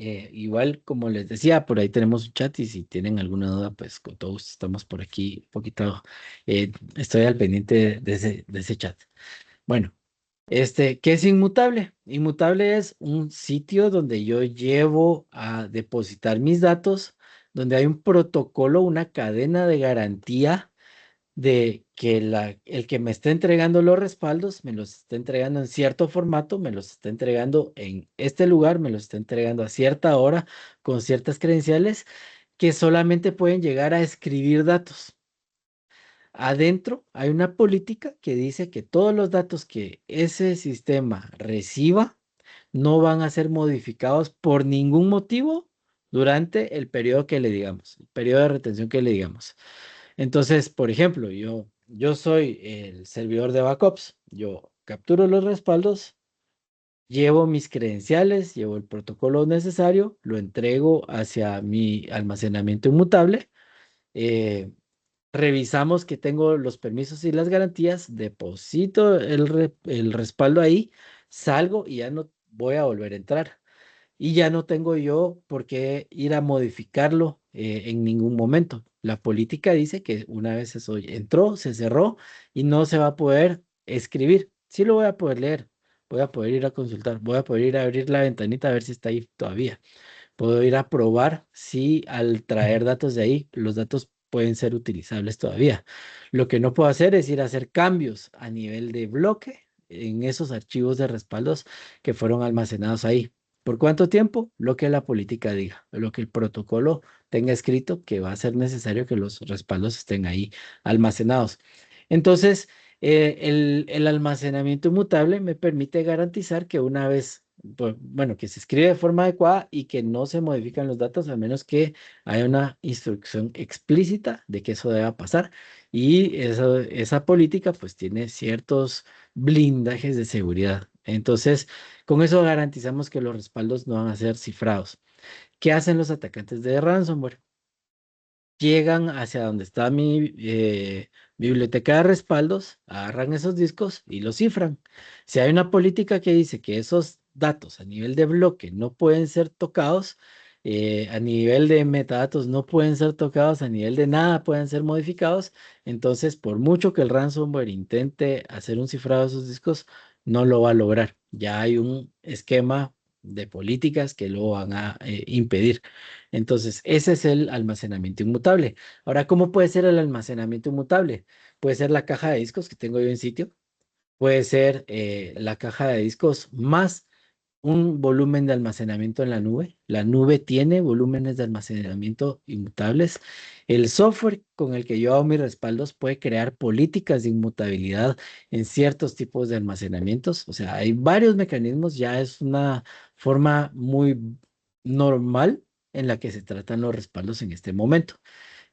Igual, como les decía, por ahí tenemos un chat y si tienen alguna duda, pues con todo gusto estamos por aquí un poquito. Estoy al pendiente de ese chat. Bueno, ¿qué es inmutable? Inmutable es un sitio donde yo llevo a depositar mis datos, donde hay un protocolo, una cadena de garantía de que el que me está entregando los respaldos me los está entregando en cierto formato, me los está entregando en este lugar, me los está entregando a cierta hora, con ciertas credenciales que solamente pueden llegar a escribir datos. Adentro hay una política que dice que todos los datos que ese sistema reciba no van a ser modificados por ningún motivo durante el periodo que le digamos, el periodo de retención que le digamos. Entonces, por ejemplo, yo soy el servidor de backups, yo capturo los respaldos, llevo mis credenciales, llevo el protocolo necesario, lo entrego hacia mi almacenamiento inmutable, eh, revisamos que tengo los permisos y las garantías, deposito el respaldo ahí, salgo y ya no voy a volver a entrar y ya no tengo yo por qué ir a modificarlo en ningún momento. La política dice que una vez eso entró, se cerró y no se va a poder escribir. Sí lo voy a poder leer, voy a poder ir a consultar, voy a poder ir a abrir la ventanita a ver si está ahí todavía. Puedo ir a probar si al traer datos de ahí, los datos pueden ser utilizables todavía. Lo que no puedo hacer es ir a hacer cambios a nivel de bloque en esos archivos de respaldos que fueron almacenados ahí. ¿Por cuánto tiempo? Lo que la política diga, lo que el protocolo tenga escrito que va a ser necesario que los respaldos estén ahí almacenados. Entonces, el almacenamiento inmutable me permite garantizar que una vez bueno, que se escribe de forma adecuada y que no se modifican los datos a menos que haya una instrucción explícita de que eso deba pasar. Y esa política pues tiene ciertos blindajes de seguridad. Entonces, con eso garantizamos que los respaldos no van a ser cifrados. ¿Qué hacen los atacantes de ransomware? Llegan hacia donde está mi biblioteca de respaldos, agarran esos discos y los cifran. Si hay una política que dice que esos datos a nivel de bloque no pueden ser tocados, a nivel de metadatos no pueden ser tocados, a nivel de nada pueden ser modificados, entonces por mucho que el ransomware intente hacer un cifrado de esos discos, no lo va a lograr. Ya hay un esquema de políticas que lo van a impedir. Entonces, ese es el almacenamiento inmutable. Ahora, ¿cómo puede ser el almacenamiento inmutable? Puede ser la caja de discos que tengo yo en sitio, puede ser la caja de discos más un volumen de almacenamiento en la nube. La nube tiene volúmenes de almacenamiento inmutables. El software con el que yo hago mis respaldos puede crear políticas de inmutabilidad en ciertos tipos de almacenamientos. O sea, hay varios mecanismos, ya es una forma muy normal en la que se tratan los respaldos en este momento.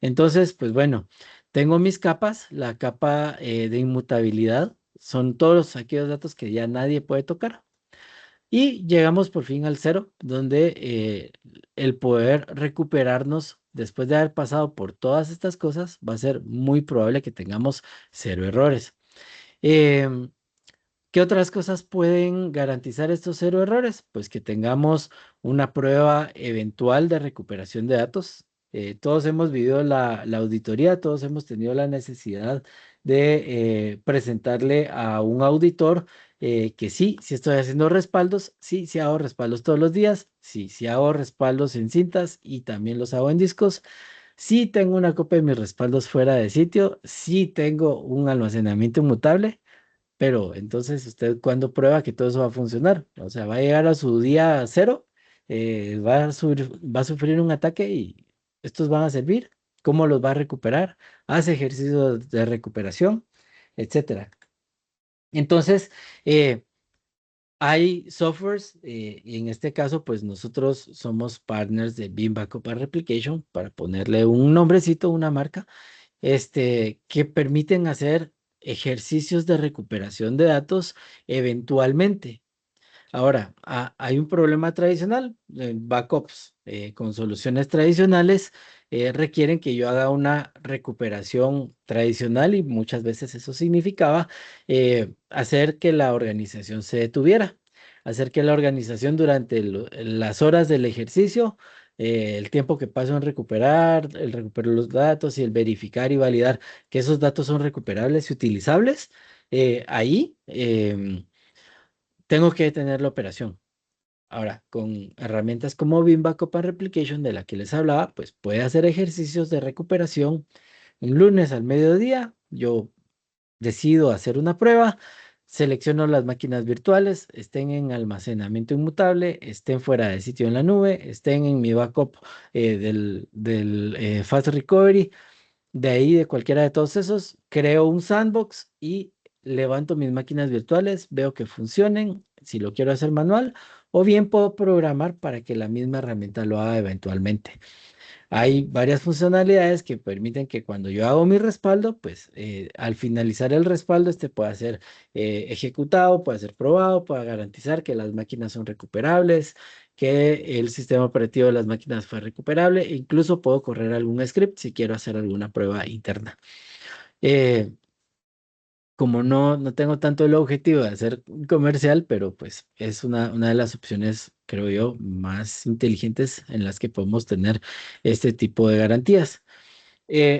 Entonces, pues bueno, tengo mis capas. La capa de inmutabilidad son todos aquellos datos que ya nadie puede tocar. Y llegamos por fin al cero, donde el poder recuperarnos después de haber pasado por todas estas cosas va a ser muy probable que tengamos cero errores. Em, ¿Qué otras cosas pueden garantizar estos cero errores? Pues que tengamos una prueba eventual de recuperación de datos. Todos hemos vivido la auditoría, todos hemos tenido la necesidad de presentarle a un auditor que sí, sí estoy haciendo respaldos, sí, sí hago respaldos todos los días, sí, sí hago respaldos en cintas y también los hago en discos. Sí tengo una copia de mis respaldos fuera de sitio, sí tengo un almacenamiento inmutable. Pero entonces, ¿usted cuándo prueba que todo eso va a funcionar? O sea, va a llegar a su día cero, va a sufrir un ataque y estos van a servir. ¿Cómo los va a recuperar? Hace ejercicios de recuperación, etcétera. Entonces, eh, hay softwares, y en este caso, pues nosotros somos partners de Beam Backup and Replication, para ponerle un nombrecito, una marca que permiten hacer ejercicios de recuperación de datos eventualmente. Ahora, hay un problema tradicional, backups con soluciones tradicionales requieren que yo haga una recuperación tradicional y muchas veces eso significaba hacer que la organización se detuviera, hacer que la organización durante las horas del ejercicio, el tiempo que paso en recuperar, el recuperar los datos y el verificar y validar que esos datos son recuperables y utilizables, ahí tengo que detener la operación. Ahora, con herramientas como Beam Backup and Replication, de la que les hablaba, pues puede hacer ejercicios de recuperación. Un lunes al mediodía, yo decido hacer una prueba, selecciono las máquinas virtuales, estén en almacenamiento inmutable, estén fuera de sitio en la nube, estén en mi backup del Fast Recovery. De ahí, de cualquiera de todos esos, creo un sandbox y levanto mis máquinas virtuales, veo que funcionen, si lo quiero hacer manual, o bien puedo programar para que la misma herramienta lo haga eventualmente. Hay varias funcionalidades que permiten que cuando yo hago mi respaldo, pues al finalizar el respaldo, este pueda ser ejecutado, pueda ser probado, pueda garantizar que las máquinas son recuperables, que el sistema operativo de las máquinas fue recuperable, e incluso puedo correr algún script si quiero hacer alguna prueba interna. Eh, Como no tengo tanto el objetivo de hacer un comercial, pero pues es una de las opciones, creo yo, más inteligentes en las que podemos tener este tipo de garantías.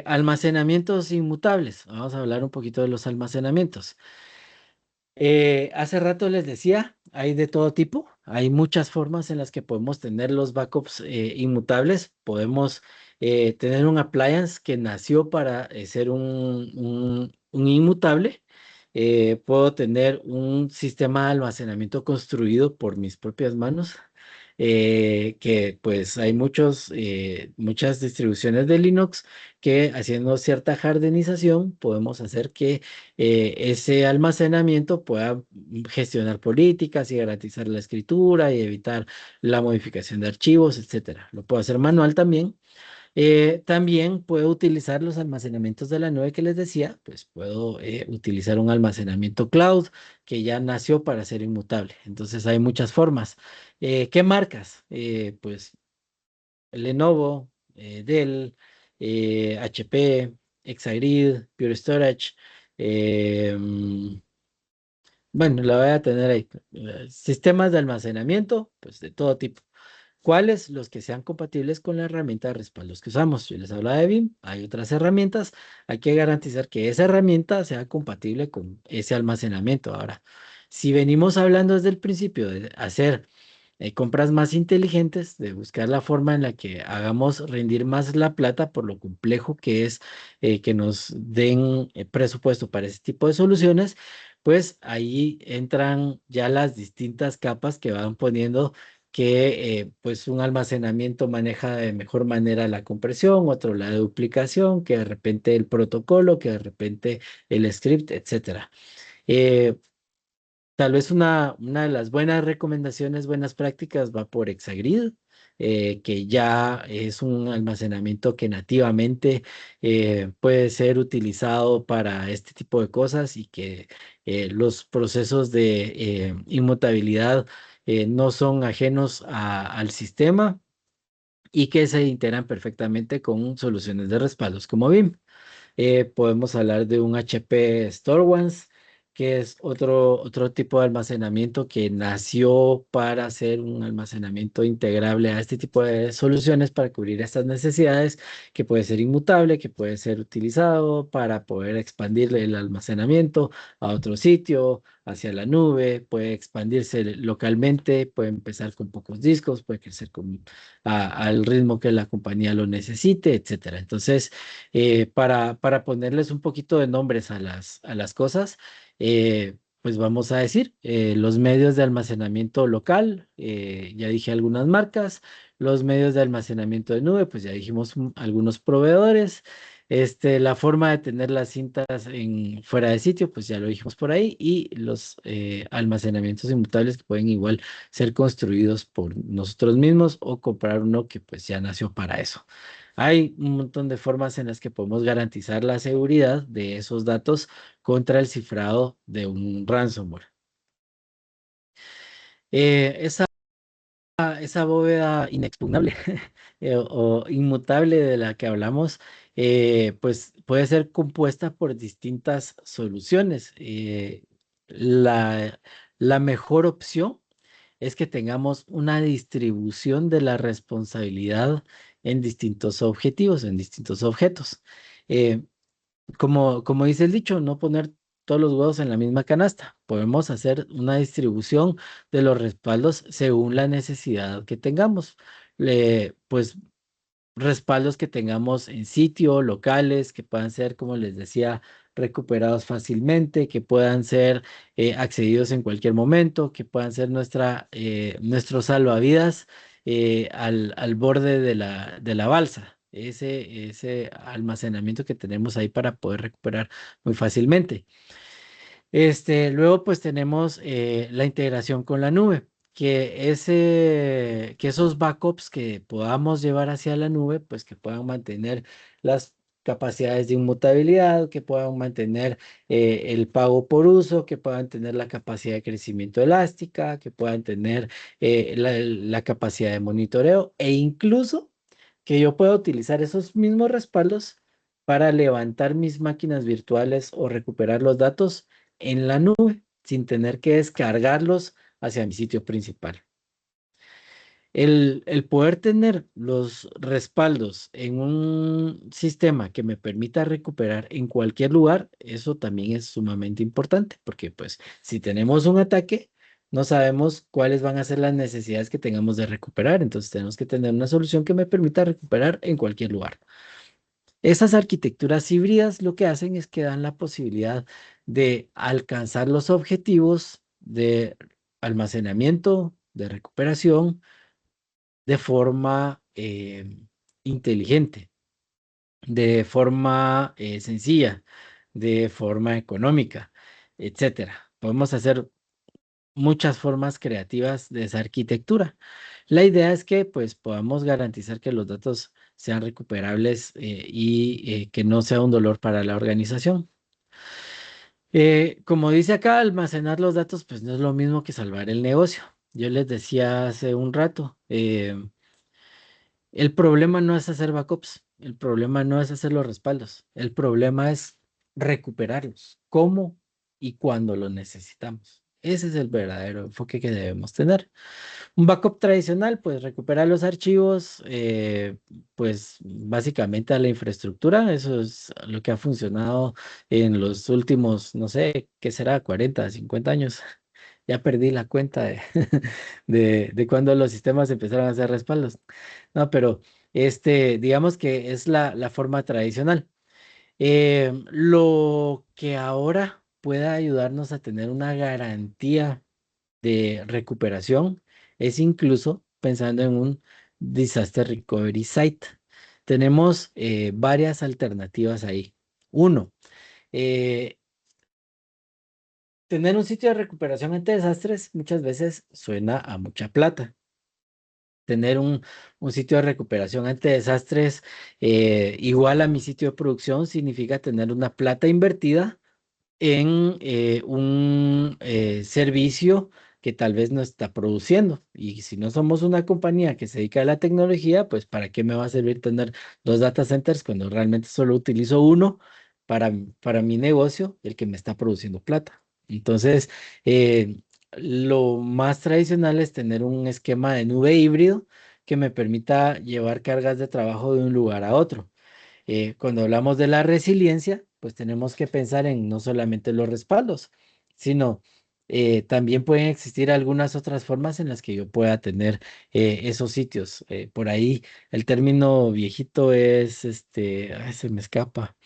Almacenamientos inmutables. Vamos a hablar un poquito de los almacenamientos. Hace rato les decía, hay de todo tipo. Hay muchas formas en las que podemos tener los backups inmutables. Podemos tener un appliance que nació para ser un inmutable. Puedo tener un sistema de almacenamiento construido por mis propias manos, que pues hay muchas distribuciones de Linux que haciendo cierta jardinización podemos hacer que ese almacenamiento pueda gestionar políticas y garantizar la escritura y evitar la modificación de archivos, etcétera. Lo puedo hacer manual también. También puedo utilizar los almacenamientos de la nube que les decía, pues puedo utilizar un almacenamiento cloud que ya nació para ser inmutable. Entonces hay muchas formas. ¿Qué marcas? Pues Lenovo, Dell, HP. Exagrid, Pure Storage, bueno, la voy a tener ahí. Sistemas de almacenamiento, pues de todo tipo. ¿Cuáles? Los que sean compatibles con la herramienta de respaldos que usamos. Yo les hablaba de BIM, hay otras herramientas. Hay que garantizar que esa herramienta sea compatible con ese almacenamiento. Ahora, si venimos hablando desde el principio de hacer compras más inteligentes, de buscar la forma en la que hagamos rendir más la plata por lo complejo que es que nos den presupuesto para ese tipo de soluciones, pues ahí entran ya las distintas capas que van poniendo que pues un almacenamiento maneja de mejor manera la compresión, otro la duplicación, que de repente el protocolo, que de repente el script, etcétera. Eh, Tal vez una de las buenas recomendaciones, buenas prácticas va por Exagrid, que ya es un almacenamiento que nativamente puede ser utilizado para este tipo de cosas y que los procesos de inmutabilidad no son ajenos al sistema y que se integran perfectamente con soluciones de respaldos como BIM. Podemos hablar de un HP StoreOnce, que es otro tipo de almacenamiento que nació para hacer un almacenamiento integrable a este tipo de soluciones para cubrir estas necesidades, que puede ser inmutable, que puede ser utilizado para poder expandir el almacenamiento a otro sitio, hacia la nube, puede expandirse localmente, puede empezar con pocos discos, puede crecer al ritmo que la compañía lo necesite, etcétera. Entonces, para ponerles un poquito de nombres a las cosas, pues vamos a decir, los medios de almacenamiento local, ya dije algunas marcas, los medios de almacenamiento de nube, pues ya dijimos algunos proveedores, la forma de tener las cintas fuera de sitio, pues ya lo dijimos por ahí, y los almacenamientos inmutables que pueden igual ser construidos por nosotros mismos o comprar uno que pues ya nació para eso. Hay un montón de formas en las que podemos garantizar la seguridad de esos datos contra el cifrado de un ransomware. Esa bóveda inexpugnable o inmutable de la que hablamos, pues puede ser compuesta por distintas soluciones. La, la mejor opción es que tengamos una distribución de la responsabilidad en distintos objetivos, en distintos objetos. Eh, como dice el dicho, no poner todos los huevos en la misma canasta. Podemos hacer una distribución de los respaldos según la necesidad que tengamos. Pues respaldos que tengamos en sitio, locales, que puedan ser, como les decía, recuperados fácilmente, que puedan ser accedidos en cualquier momento, que puedan ser nuestro salvavidas al borde de la balsa. Ese almacenamiento que tenemos ahí para poder recuperar muy fácilmente. Luego pues tenemos la integración con la nube, que esos backups que podamos llevar hacia la nube, pues que puedan mantener las capacidades de inmutabilidad, que puedan mantener el pago por uso, que puedan tener la capacidad de crecimiento elástica, que puedan tener la capacidad de monitoreo e incluso que yo pueda utilizar esos mismos respaldos para levantar mis máquinas virtuales o recuperar los datos en la nube sin tener que descargarlos hacia mi sitio principal. El poder tener los respaldos en un sistema que me permita recuperar en cualquier lugar, eso también es sumamente importante, porque pues si tenemos un ataque, no sabemos cuáles van a ser las necesidades que tengamos de recuperar, entonces tenemos que tener una solución que me permita recuperar en cualquier lugar. Esas arquitecturas híbridas lo que hacen es que dan la posibilidad de alcanzar los objetivos de almacenamiento, de recuperación, de forma inteligente, de forma sencilla, de forma económica, etcétera. Podemos hacer muchas formas creativas de esa arquitectura. La idea es que pues podamos garantizar que los datos sean recuperables y que no sea un dolor para la organización. Como dice acá, almacenar los datos pues no es lo mismo que salvar el negocio. Yo les decía hace un rato, el problema no es hacer backups. el problema no es hacer los respaldos, el problema es recuperarlos, cómo y cuándo lo necesitamos. Ese es el verdadero enfoque que debemos tener. Un backup tradicional, pues recupera los archivos, pues básicamente a la infraestructura. Eso es lo que ha funcionado en los últimos, no sé, ¿qué será? 40, 50 años. Ya perdí la cuenta de, de cuando los sistemas empezaron a hacer respaldos. No, pero digamos que es la forma tradicional. Lo que ahora pueda ayudarnos a tener una garantía de recuperación es incluso pensando en un Disaster Recovery Site. Tenemos varias alternativas ahí. Uno, eh, tener un sitio de recuperación ante desastres muchas veces suena a mucha plata. Tener un sitio de recuperación ante desastres igual a mi sitio de producción significa tener una plata invertida en un servicio que tal vez no está produciendo. Y si no somos una compañía que se dedica a la tecnología, pues ¿para qué me va a servir tener dos data centers cuando realmente solo utilizo uno para mi negocio, el que me está produciendo plata? Entonces, eh, lo más tradicional es tener un esquema de nube híbrido que me permita llevar cargas de trabajo de un lugar a otro. Cuando hablamos de la resiliencia, pues tenemos que pensar en no solamente los respaldos, sino también pueden existir algunas otras formas en las que yo pueda tener esos sitios. Por ahí el término viejito es, ay, se me escapa,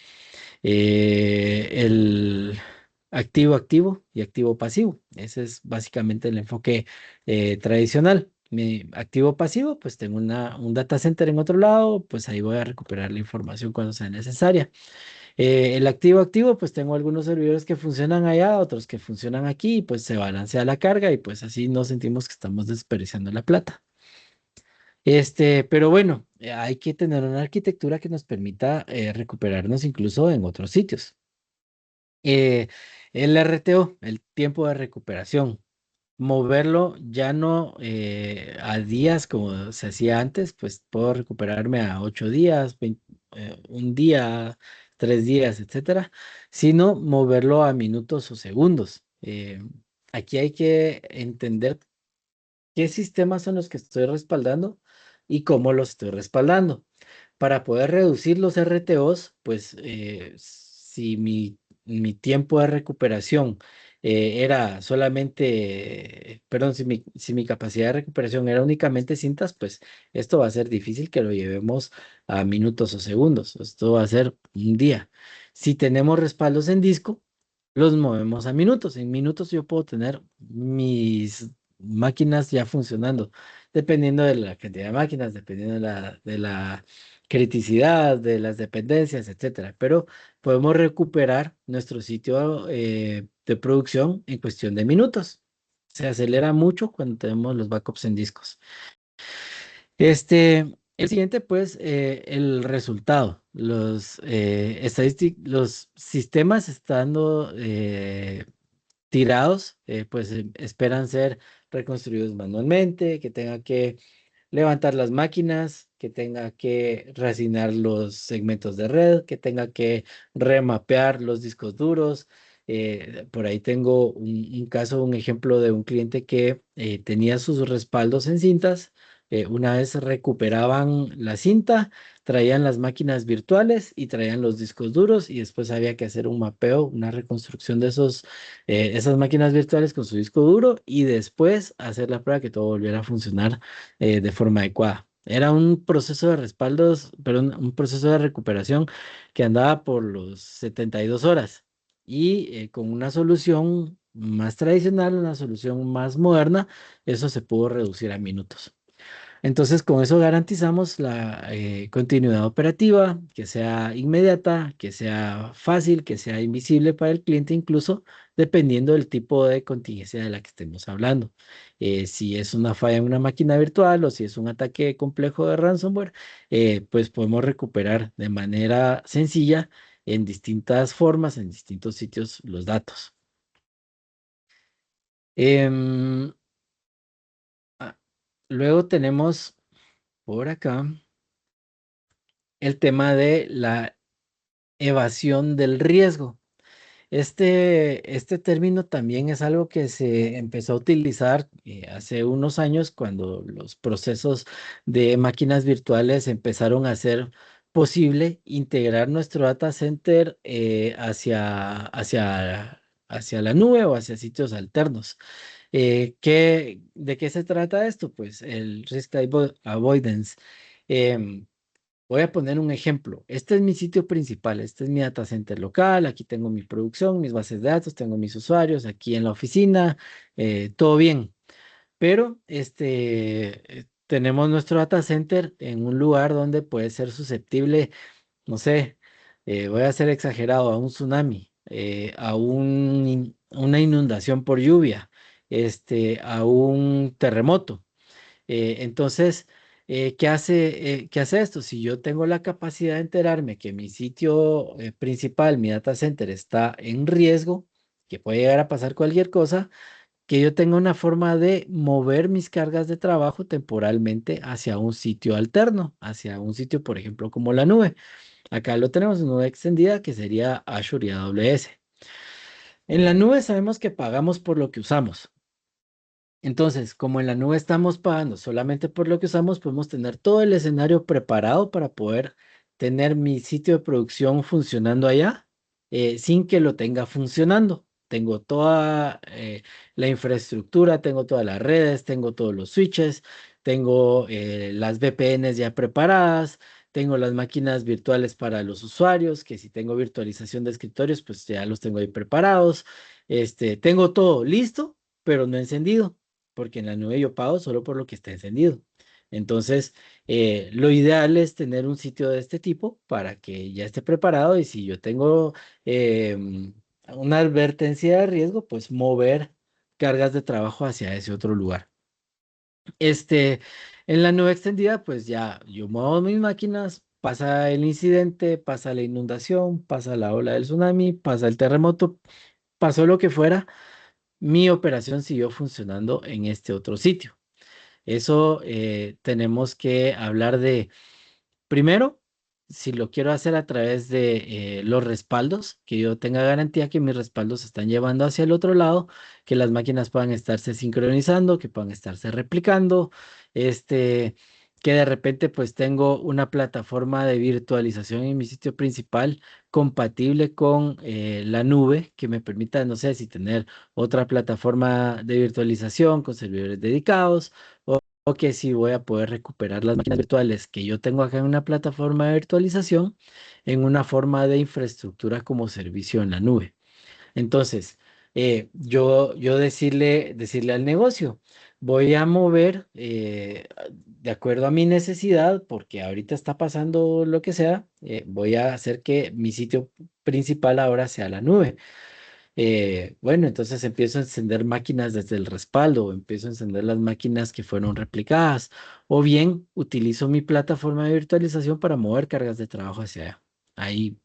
el activo y activo pasivo. Ese es básicamente el enfoque tradicional. Mi activo pasivo, pues tengo un data center en otro lado, pues ahí voy a recuperar la información cuando sea necesaria. El activo, pues tengo algunos servidores que funcionan allá, otros que funcionan aquí, y pues se balancea la carga y pues así no sentimos que estamos desperdiciando la plata. Pero bueno, hay que tener una arquitectura que nos permita recuperarnos incluso en otros sitios. Eh, el RTO, el tiempo de recuperación, moverlo ya no a días como se hacía antes, pues puedo recuperarme a 8 días, un día, 3 días, etcétera, sino moverlo a minutos o segundos. Aquí hay que entender qué sistemas son los que estoy respaldando y cómo los estoy respaldando. Para poder reducir los RTOs, pues si mi tiempo de recuperación era solamente, perdón, si mi capacidad de recuperación era únicamente cintas, pues esto va a ser difícil que lo llevemos a minutos o segundos. Esto va a ser un día. Si tenemos respaldos en disco, los movemos a minutos. En minutos yo puedo tener mis máquinas ya funcionando, dependiendo de la cantidad de máquinas, dependiendo de la criticidad, de las dependencias, etcétera. Pero podemos recuperar nuestro sitio de producción en cuestión de minutos. Se acelera mucho cuando tenemos los backups en discos. El siguiente, pues, el resultado. Los sistemas estando tirados, pues esperan ser reconstruidos manualmente, que tenga que levantar las máquinas, que tenga que reasignar los segmentos de red, que tenga que remapear los discos duros. Por ahí tengo un caso, un ejemplo de un cliente que tenía sus respaldos en cintas. Una vez recuperaban la cinta, traían las máquinas virtuales y traían los discos duros y después había que hacer un mapeo, una reconstrucción de esas máquinas virtuales con su disco duro y después hacer la prueba que todo volviera a funcionar de forma adecuada. Era un proceso de respaldos, pero un proceso de recuperación que andaba por los 72 horas y con una solución más tradicional, una solución más moderna, eso se pudo reducir a minutos. Entonces, con eso garantizamos la continuidad operativa, que sea inmediata, que sea fácil, que sea invisible para el cliente, incluso dependiendo del tipo de contingencia de la que estemos hablando. Si es una falla en una máquina virtual o si es un ataque complejo de ransomware, pues podemos recuperar de manera sencilla en distintas formas, en distintos sitios, los datos. Em, ah, Luego tenemos por acá. el tema de la evasión del riesgo. Este término también es algo que se empezó a utilizar hace unos años cuando los procesos de máquinas virtuales empezaron a hacer posible integrar nuestro data center hacia la nube o hacia sitios alternos. ¿De qué se trata esto? Pues el avoidance. Em, Voy a poner un ejemplo. Este es mi sitio principal, este es mi data center local, aquí tengo mi producción, mis bases de datos, tengo mis usuarios, aquí en la oficina, todo bien. Pero tenemos nuestro data center en un lugar donde puede ser susceptible, no sé, voy a ser exagerado, a un tsunami, una inundación por lluvia, a un terremoto. Entonces, qué hace esto? Si yo tengo la capacidad de enterarme que mi sitio principal, mi data center, está en riesgo, que puede llegar a pasar cualquier cosa, que yo tenga una forma de mover mis cargas de trabajo temporalmente hacia un sitio alterno, hacia un sitio, por ejemplo, como la nube. Acá lo tenemos en nube extendida, que sería Azure y AWS. En la nube sabemos que pagamos por lo que usamos. Entonces, como en la nube estamos pagando solamente por lo que usamos, podemos tener todo el escenario preparado para poder tener mi sitio de producción funcionando allá sin que lo tenga funcionando. Tengo toda la infraestructura, tengo todas las redes, tengo todos los switches, tengo las VPNs ya preparadas, tengo las máquinas virtuales para los usuarios, que si tengo virtualización de escritorios, pues ya los tengo ahí preparados. Tengo todo listo, pero no encendido porque en la nube yo pago solo por lo que está encendido. Entonces, lo ideal es tener un sitio de este tipo para que ya esté preparado y si yo tengo una advertencia de riesgo, pues mover cargas de trabajo hacia ese otro lugar. Este, en la nube extendida, pues ya yo muevo mis máquinas, pasa el incidente, pasa la inundación, pasa la ola del tsunami, pasa el terremoto, pasó lo que fuera, mi operación siguió funcionando en este otro sitio. Eso tenemos que hablar de, primero, si lo quiero hacer a través de los respaldos, que yo tenga garantía que mis respaldos se están llevando hacia el otro lado, que las máquinas puedan estarse sincronizando, que puedan estarse replicando, este, que de repente pues tengo una plataforma de virtualización en mi sitio principal compatible con la nube, que me permita, no sé, si tener otra plataforma de virtualización con servidores dedicados o que si voy a poder recuperar las máquinas virtuales que yo tengo acá en una plataforma de virtualización en una forma de infraestructura como servicio en la nube. Entonces, yo decirle al negocio, voy a mover de acuerdo a mi necesidad, porque ahorita está pasando lo que sea, voy a hacer que mi sitio principal ahora sea la nube. Bueno, entonces empiezo a encender máquinas desde el respaldo, empiezo a encender las máquinas que fueron replicadas, o bien utilizo mi plataforma de virtualización para mover cargas de trabajo hacia allá. Ahí,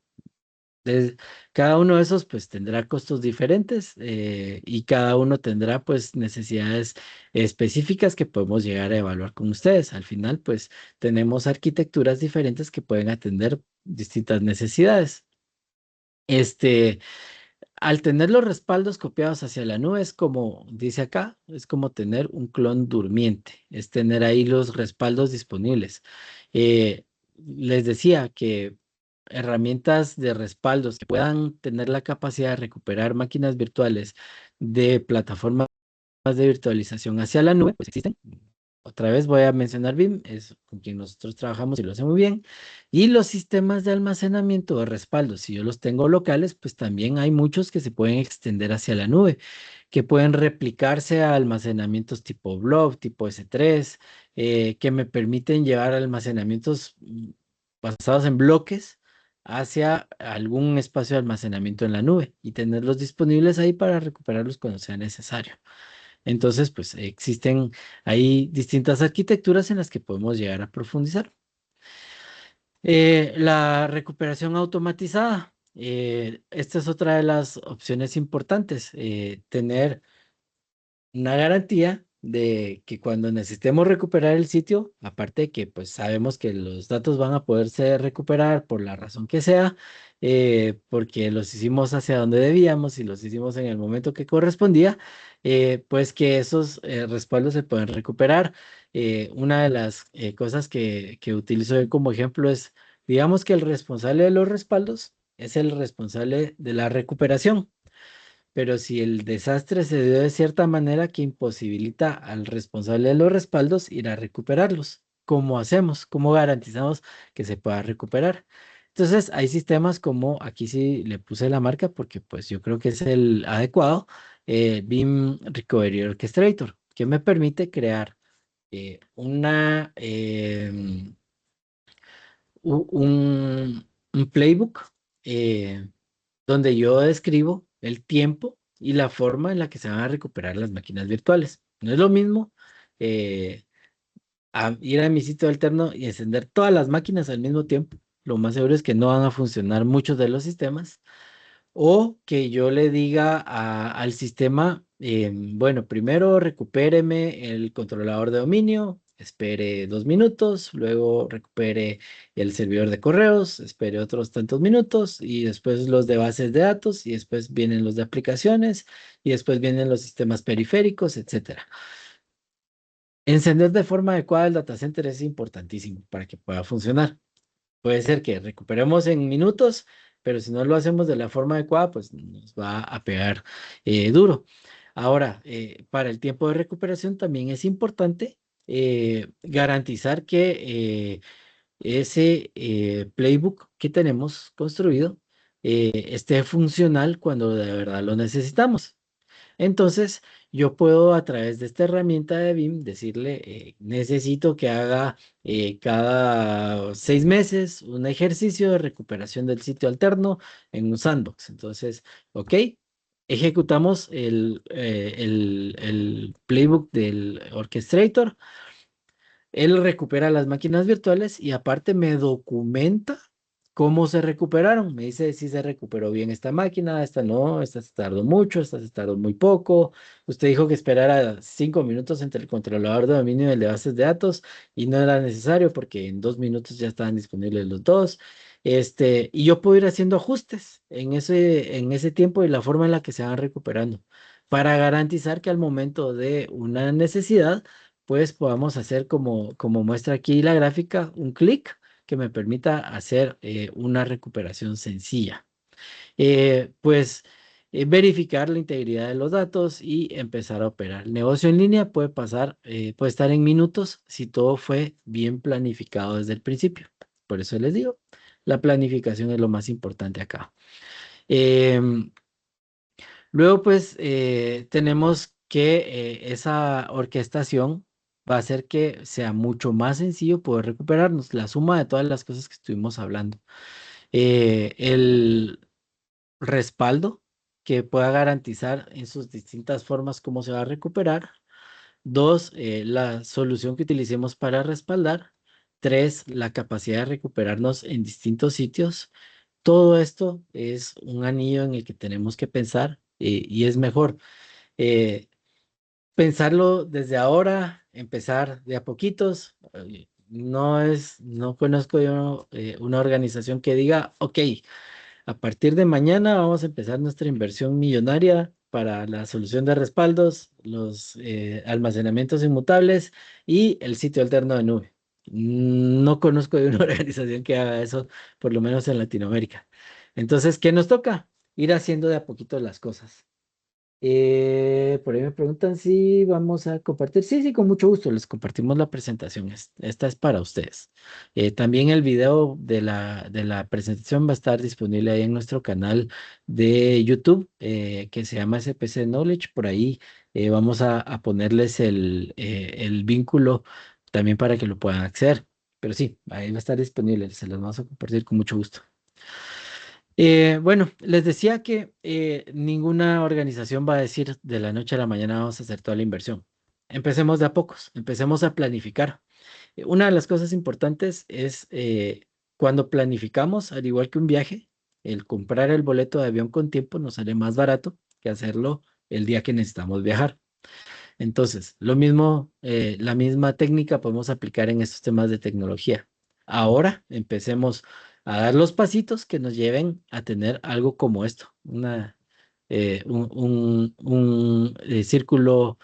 des- cada uno de esos pues tendrá costos diferentes y cada uno tendrá pues necesidades específicas que podemos llegar a evaluar con ustedes. Al final pues tenemos arquitecturas diferentes que pueden atender distintas necesidades. Este, Al tener los respaldos copiados hacia la nube, es como dice acá, es como tener un clon durmiente, es tener ahí los respaldos disponibles. Les decía que herramientas de respaldos que puedan tener la capacidad de recuperar máquinas virtuales de plataformas de virtualización hacia la nube, pues existen. Otra vez voy a mencionar BIM, es con quien nosotros trabajamos y lo hace muy bien. Y los sistemas de almacenamiento de respaldo, si yo los tengo locales, pues también hay muchos que se pueden extender hacia la nube, que pueden replicarse a almacenamientos tipo Blob, tipo S3, que me permiten llevar almacenamientos basados en bloques hacia algún espacio de almacenamiento en la nube y tenerlos disponibles ahí para recuperarlos cuando sea necesario. Entonces, pues existen ahí distintas arquitecturas en las que podemos llegar a profundizar. La recuperación automatizada. Esta es otra de las opciones importantes. Tener una garantía de que cuando necesitemos recuperar el sitio, aparte de que pues sabemos que los datos van a poderse recuperar por la razón que sea, porque los hicimos hacia donde debíamos y los hicimos en el momento que correspondía, pues que esos respaldos se pueden recuperar. Una de las cosas que utilizo yo como ejemplo es, digamos que el responsable de los respaldos es el responsable de la recuperación. Pero si el desastre se dio de cierta manera que imposibilita al responsable de los respaldos ir a recuperarlos, ¿cómo hacemos? ¿Cómo garantizamos que se pueda recuperar? Entonces, hay sistemas como, aquí sí le puse la marca porque pues yo creo que es el adecuado, BIM Recovery Orchestrator, que me permite crear un playbook donde yo describo el tiempo y la forma en la que se van a recuperar las máquinas virtuales. No es lo mismo eh, ir a mi sitio alterno y encender todas las máquinas al mismo tiempo. Lo más seguro es que no van a funcionar muchos de los sistemas. O que yo le diga al sistema, bueno, primero recupéreme el controlador de dominio, espere 2 minutos, luego recupere el servidor de correos, espere otros tantos minutos y después los de bases de datos y después vienen los de aplicaciones y después vienen los sistemas periféricos, etcétera. Encender de forma adecuada el data center es importantísimo para que pueda funcionar. Puede ser que recuperemos en minutos, pero si no lo hacemos de la forma adecuada, pues nos va a pegar duro. Ahora, para el tiempo de recuperación también es importante garantizar que ese playbook que tenemos construido esté funcional cuando de verdad lo necesitamos. Entonces, yo puedo a través de esta herramienta de BIM decirle, necesito que haga cada 6 meses un ejercicio de recuperación del sitio alterno en un sandbox. Entonces, ok, ejecutamos el playbook del orchestrator. Él recupera las máquinas virtuales y aparte me documenta cómo se recuperaron. Me dice si se recuperó bien esta máquina, esta no, esta se tardó mucho, esta se tardó muy poco. Usted dijo que esperara 5 minutos entre el controlador de dominio y el de bases de datos y no era necesario porque en 2 minutos ya estaban disponibles los dos. Y yo puedo ir haciendo ajustes en ese tiempo y la forma en la que se van recuperando para garantizar que al momento de una necesidad pues podamos hacer como muestra aquí la gráfica, un clic que me permita hacer una recuperación sencilla. Pues verificar la integridad de los datos y empezar a operar. El negocio en línea puede pasar, puede estar en minutos si todo fue bien planificado desde el principio. Por eso les digo, la planificación es lo más importante acá. Em, Luego, pues, tenemos que esa orquestación va a hacer que sea mucho más sencillo poder recuperarnos, la suma de todas las cosas que estuvimos hablando. El respaldo que pueda garantizar en sus distintas formas cómo se va a recuperar. Dos, la solución que utilicemos para respaldar. Tres, la capacidad de recuperarnos en distintos sitios. Todo esto es un anillo en el que tenemos que pensar y es mejor eh, pensarlo desde ahora, empezar de a poquitos. No conozco yo una organización que diga, ok, a partir de mañana vamos a empezar nuestra inversión millonaria para la solución de respaldos, los almacenamientos inmutables y el sitio alterno de nube. No conozco de una organización que haga eso, por lo menos en Latinoamérica. Entonces, ¿qué nos toca? Ir haciendo de a poquito las cosas. Por ahí me preguntan si vamos a compartir. Sí, sí, con mucho gusto. Les compartimos la presentación. Esta es para ustedes. También el video de la presentación va a estar disponible ahí en nuestro canal de YouTube, que se llama SPC Knowledge. Por ahí vamos a ponerles el vínculo también para que lo puedan acceder. Pero sí, ahí va a estar disponible. Se los vamos a compartir con mucho gusto. Bueno, les decía que ninguna organización va a decir de la noche a la mañana vamos a hacer toda la inversión. Empecemos de a pocos, empecemos a planificar. Una de las cosas importantes es cuando planificamos, al igual que un viaje, el comprar el boleto de avión con tiempo nos sale más barato que hacerlo el día que necesitamos viajar. Entonces, lo mismo, la misma técnica podemos aplicar en estos temas de tecnología. Ahora empecemos a dar los pasitos que nos lleven a tener algo como esto, un círculo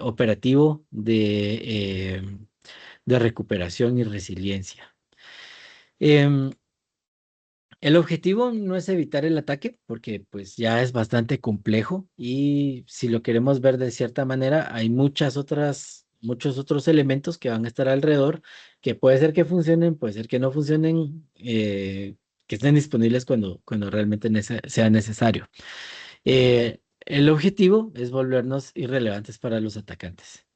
operativo de recuperación y resiliencia. Em, el objetivo no es evitar el ataque, porque pues ya es bastante complejo y si lo queremos ver de cierta manera, hay muchos otros elementos que van a estar alrededor, que puede ser que funcionen, puede ser que no funcionen, que estén disponibles cuando realmente sea necesario. El objetivo es volvernos irrelevantes para los atacantes.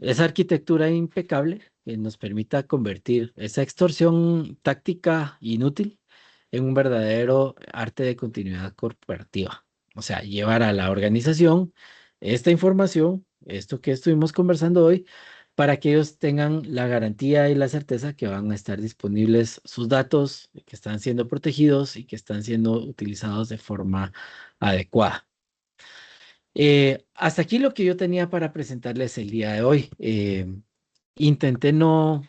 Esa arquitectura impecable que nos permita convertir esa extorsión táctica inútil en un verdadero arte de continuidad corporativa. O sea, llevar a la organización esta información, esto que estuvimos conversando hoy, para que ellos tengan la garantía y la certeza que van a estar disponibles sus datos, que están siendo protegidos y que están siendo utilizados de forma adecuada. Hasta aquí lo que yo tenía para presentarles el día de hoy. Intenté no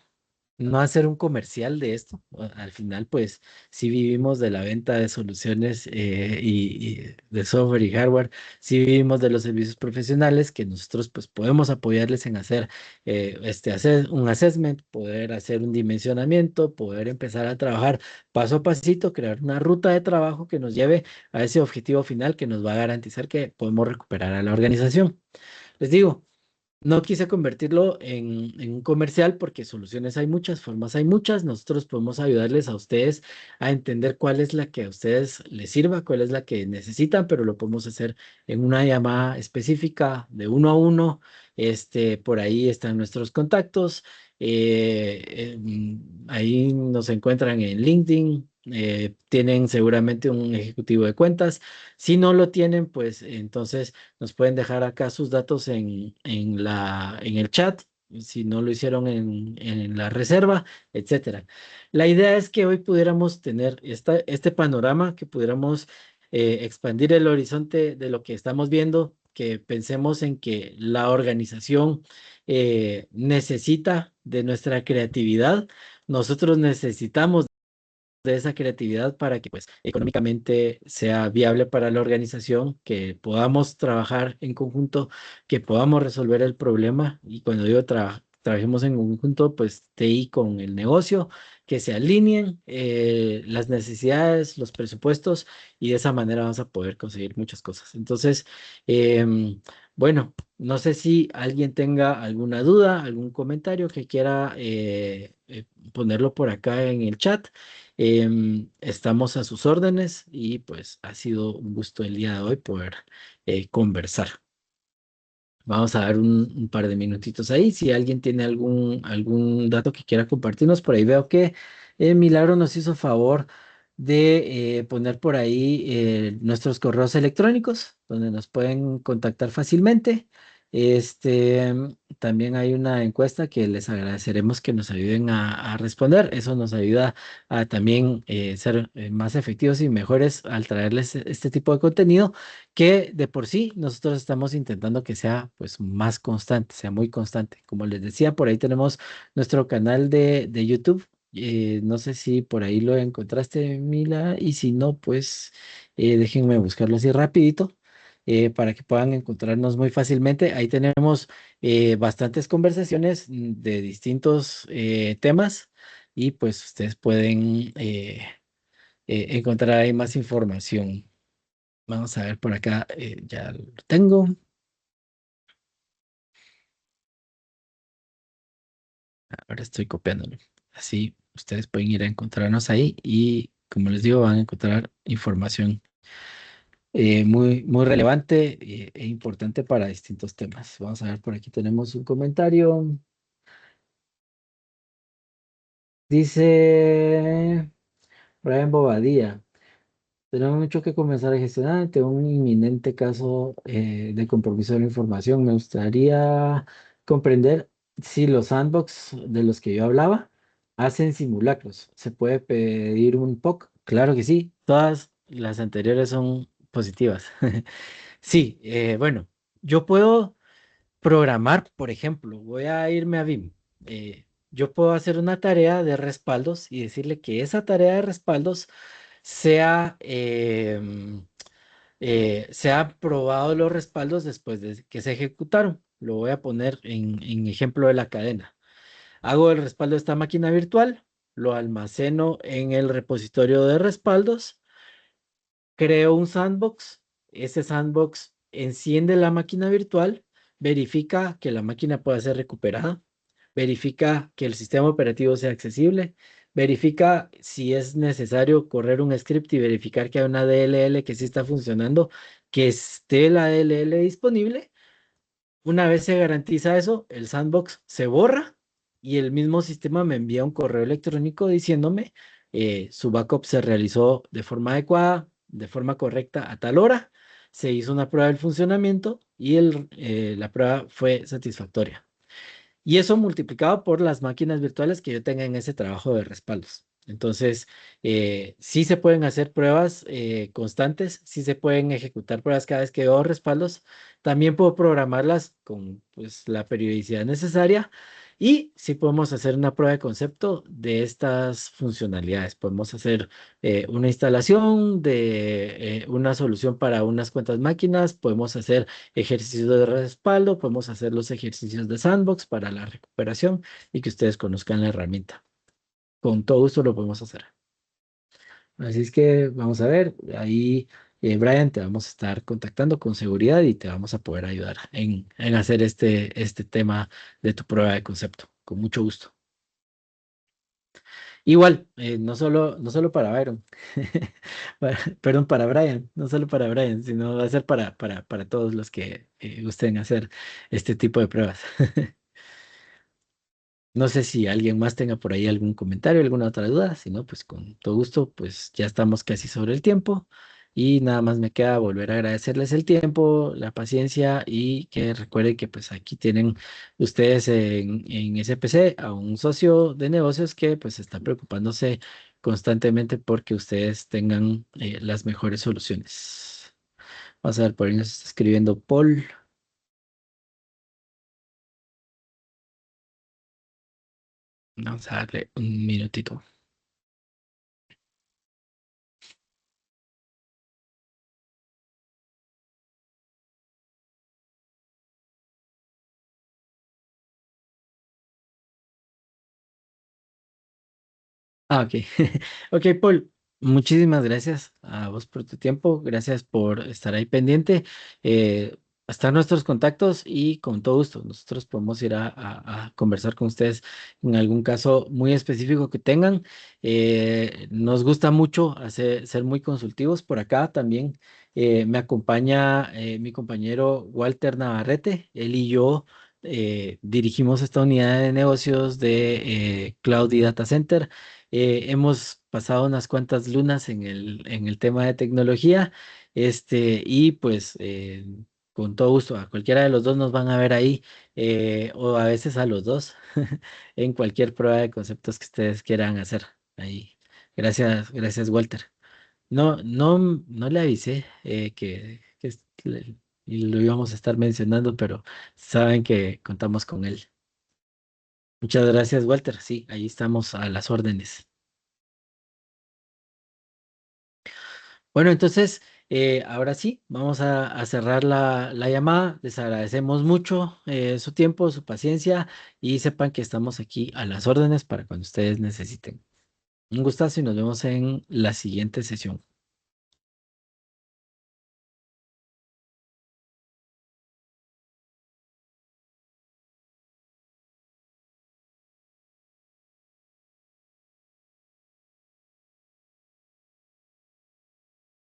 hacer un comercial de esto. Al final, pues sí vivimos de la venta de soluciones y de software y hardware, sí vivimos de los servicios profesionales que nosotros pues podemos apoyarles en hacer un assessment, poder hacer un dimensionamiento, poder empezar a trabajar paso a pasito, crear una ruta de trabajo que nos lleve a ese objetivo final que nos va a garantizar que podemos recuperar a la organización. Les digo, no quise convertirlo en un comercial porque soluciones hay muchas, formas hay muchas. Nosotros podemos ayudarles a ustedes a entender cuál es la que a ustedes les sirva, cuál es la que necesitan, pero lo podemos hacer en una llamada específica de uno a uno. Por ahí están nuestros contactos. Ahí nos encuentran en LinkedIn. Tienen seguramente un ejecutivo de cuentas. Si no lo tienen, pues entonces nos pueden dejar acá sus datos en el chat, si no lo hicieron en la reserva, etcétera. La idea es que hoy pudiéramos tener este panorama, que pudiéramos expandir el horizonte de lo que estamos viendo, que pensemos en que la organización necesita de nuestra creatividad. Nosotros necesitamos de esa creatividad para que pues económicamente sea viable para la organización, que podamos trabajar en conjunto, que podamos resolver el problema. Y cuando digo trabajemos en conjunto, pues TI con el negocio, que se alineen las necesidades, los presupuestos, y de esa manera vamos a poder conseguir muchas cosas. Entonces, bueno, no sé si alguien tenga alguna duda, algún comentario que quiera ponerlo por acá en el chat. Estamos a sus órdenes y pues ha sido un gusto el día de hoy poder conversar. Vamos a dar un par de minutitos ahí. Si alguien tiene algún dato que quiera compartirnos, por ahí veo que Milagro nos hizo favor de poner por ahí nuestros correos electrónicos, donde nos pueden contactar fácilmente. Este, también hay una encuesta que les agradeceremos que nos ayuden a responder. Eso nos ayuda a también ser más efectivos y mejores al traerles este tipo de contenido, que de por sí nosotros estamos intentando que sea pues más constante, sea muy constante. Como les decía, por ahí tenemos nuestro canal de YouTube. No sé si por ahí lo encontraste, Mila, y si no, pues déjenme buscarlo así rapidito. Para que puedan encontrarnos muy fácilmente. Ahí tenemos bastantes conversaciones de distintos temas, y pues ustedes pueden encontrar ahí más información. Vamos a ver por acá, ya lo tengo. Ahora estoy copiándolo. Así ustedes pueden ir a encontrarnos ahí y, como les digo, van a encontrar información muy relevante e importante para distintos temas. Vamos a ver, por aquí tenemos un comentario. Dice Brian Bobadilla. Tenemos mucho que comenzar a gestionar ante un inminente caso de compromiso de la información. Me gustaría comprender si los sandbox de los que yo hablaba hacen simulacros. ¿Se puede pedir un POC? Claro que sí. Todas las anteriores son positivas. Sí, bueno, yo puedo. programar, por ejemplo, voy a irme a BIM. Yo puedo hacer una tarea de respaldos y decirle que esa tarea de respaldos sea, se han probado los respaldos después de que se ejecutaron. Lo voy a poner en ejemplo de la cadena. Hago el respaldo de esta máquina virtual, lo almaceno en el repositorio de respaldos, creo un sandbox, ese sandbox enciende la máquina virtual, verifica que la máquina pueda ser recuperada, verifica que el sistema operativo sea accesible, verifica si es necesario correr un script y verificar que hay una DLL que sí está funcionando, que esté la DLL disponible. Una vez se garantiza eso, el sandbox se borra y el mismo sistema me envía un correo electrónico diciéndome su backup se realizó de forma adecuada, de forma correcta a tal hora, se hizo una prueba del funcionamiento y la prueba fue satisfactoria. Y eso multiplicado por las máquinas virtuales que yo tenga en ese trabajo de respaldos. Entonces, sí se pueden hacer pruebas constantes, sí se pueden ejecutar pruebas cada vez que veo respaldos. También puedo programarlas con pues, la periodicidad necesaria y sí podemos hacer una prueba de concepto de estas funcionalidades. Podemos hacer una instalación de una solución para unas cuantas máquinas, podemos hacer ejercicios de respaldo, podemos hacer los ejercicios de sandbox para la recuperación y que ustedes conozcan la herramienta. Con todo gusto lo podemos hacer. Así es que vamos a ver, ahí Brian, te vamos a estar contactando con seguridad y te vamos a poder ayudar en hacer este tema de tu prueba de concepto. Con mucho gusto. Igual, no solo para Byron, perdón, para Brian, no solo para Brian, sino va a ser para todos los que gusten hacer este tipo de pruebas. No sé si alguien más tenga por ahí algún comentario, alguna otra duda, si no, pues con todo gusto, pues ya estamos casi sobre el tiempo y nada más me queda volver a agradecerles el tiempo, la paciencia y que recuerden que pues aquí tienen ustedes en SPC a un socio de negocios que pues está preocupándose constantemente porque ustedes tengan las mejores soluciones. Vamos a ver, por ahí nos está escribiendo Paul. Vamos a darle un minutito. Ah, ok. Ok, Paul, muchísimas gracias a vos por tu tiempo, gracias por estar ahí pendiente. Están nuestros contactos y con todo gusto, nosotros podemos ir a conversar con ustedes en algún caso muy específico que tengan. Nos gusta mucho ser muy consultivos por acá también. Me acompaña mi compañero Walter Navarrete, él y yo. Dirigimos esta unidad de negocios de Cloud y Data Center. Hemos pasado unas cuantas lunas en el tema de tecnología, y pues con todo gusto, a cualquiera de los dos nos van a ver ahí, o a veces a los dos, en cualquier prueba de conceptos que ustedes quieran hacer ahí. Gracias, gracias, Walter. No le avisé y lo íbamos a estar mencionando, pero saben que contamos con él. Muchas gracias, Walter. Sí, ahí estamos a las órdenes. Bueno, entonces, ahora sí, vamos a cerrar la llamada. Les agradecemos mucho su tiempo, su paciencia y sepan que estamos aquí a las órdenes para cuando ustedes necesiten. Un gustazo y nos vemos en la siguiente sesión.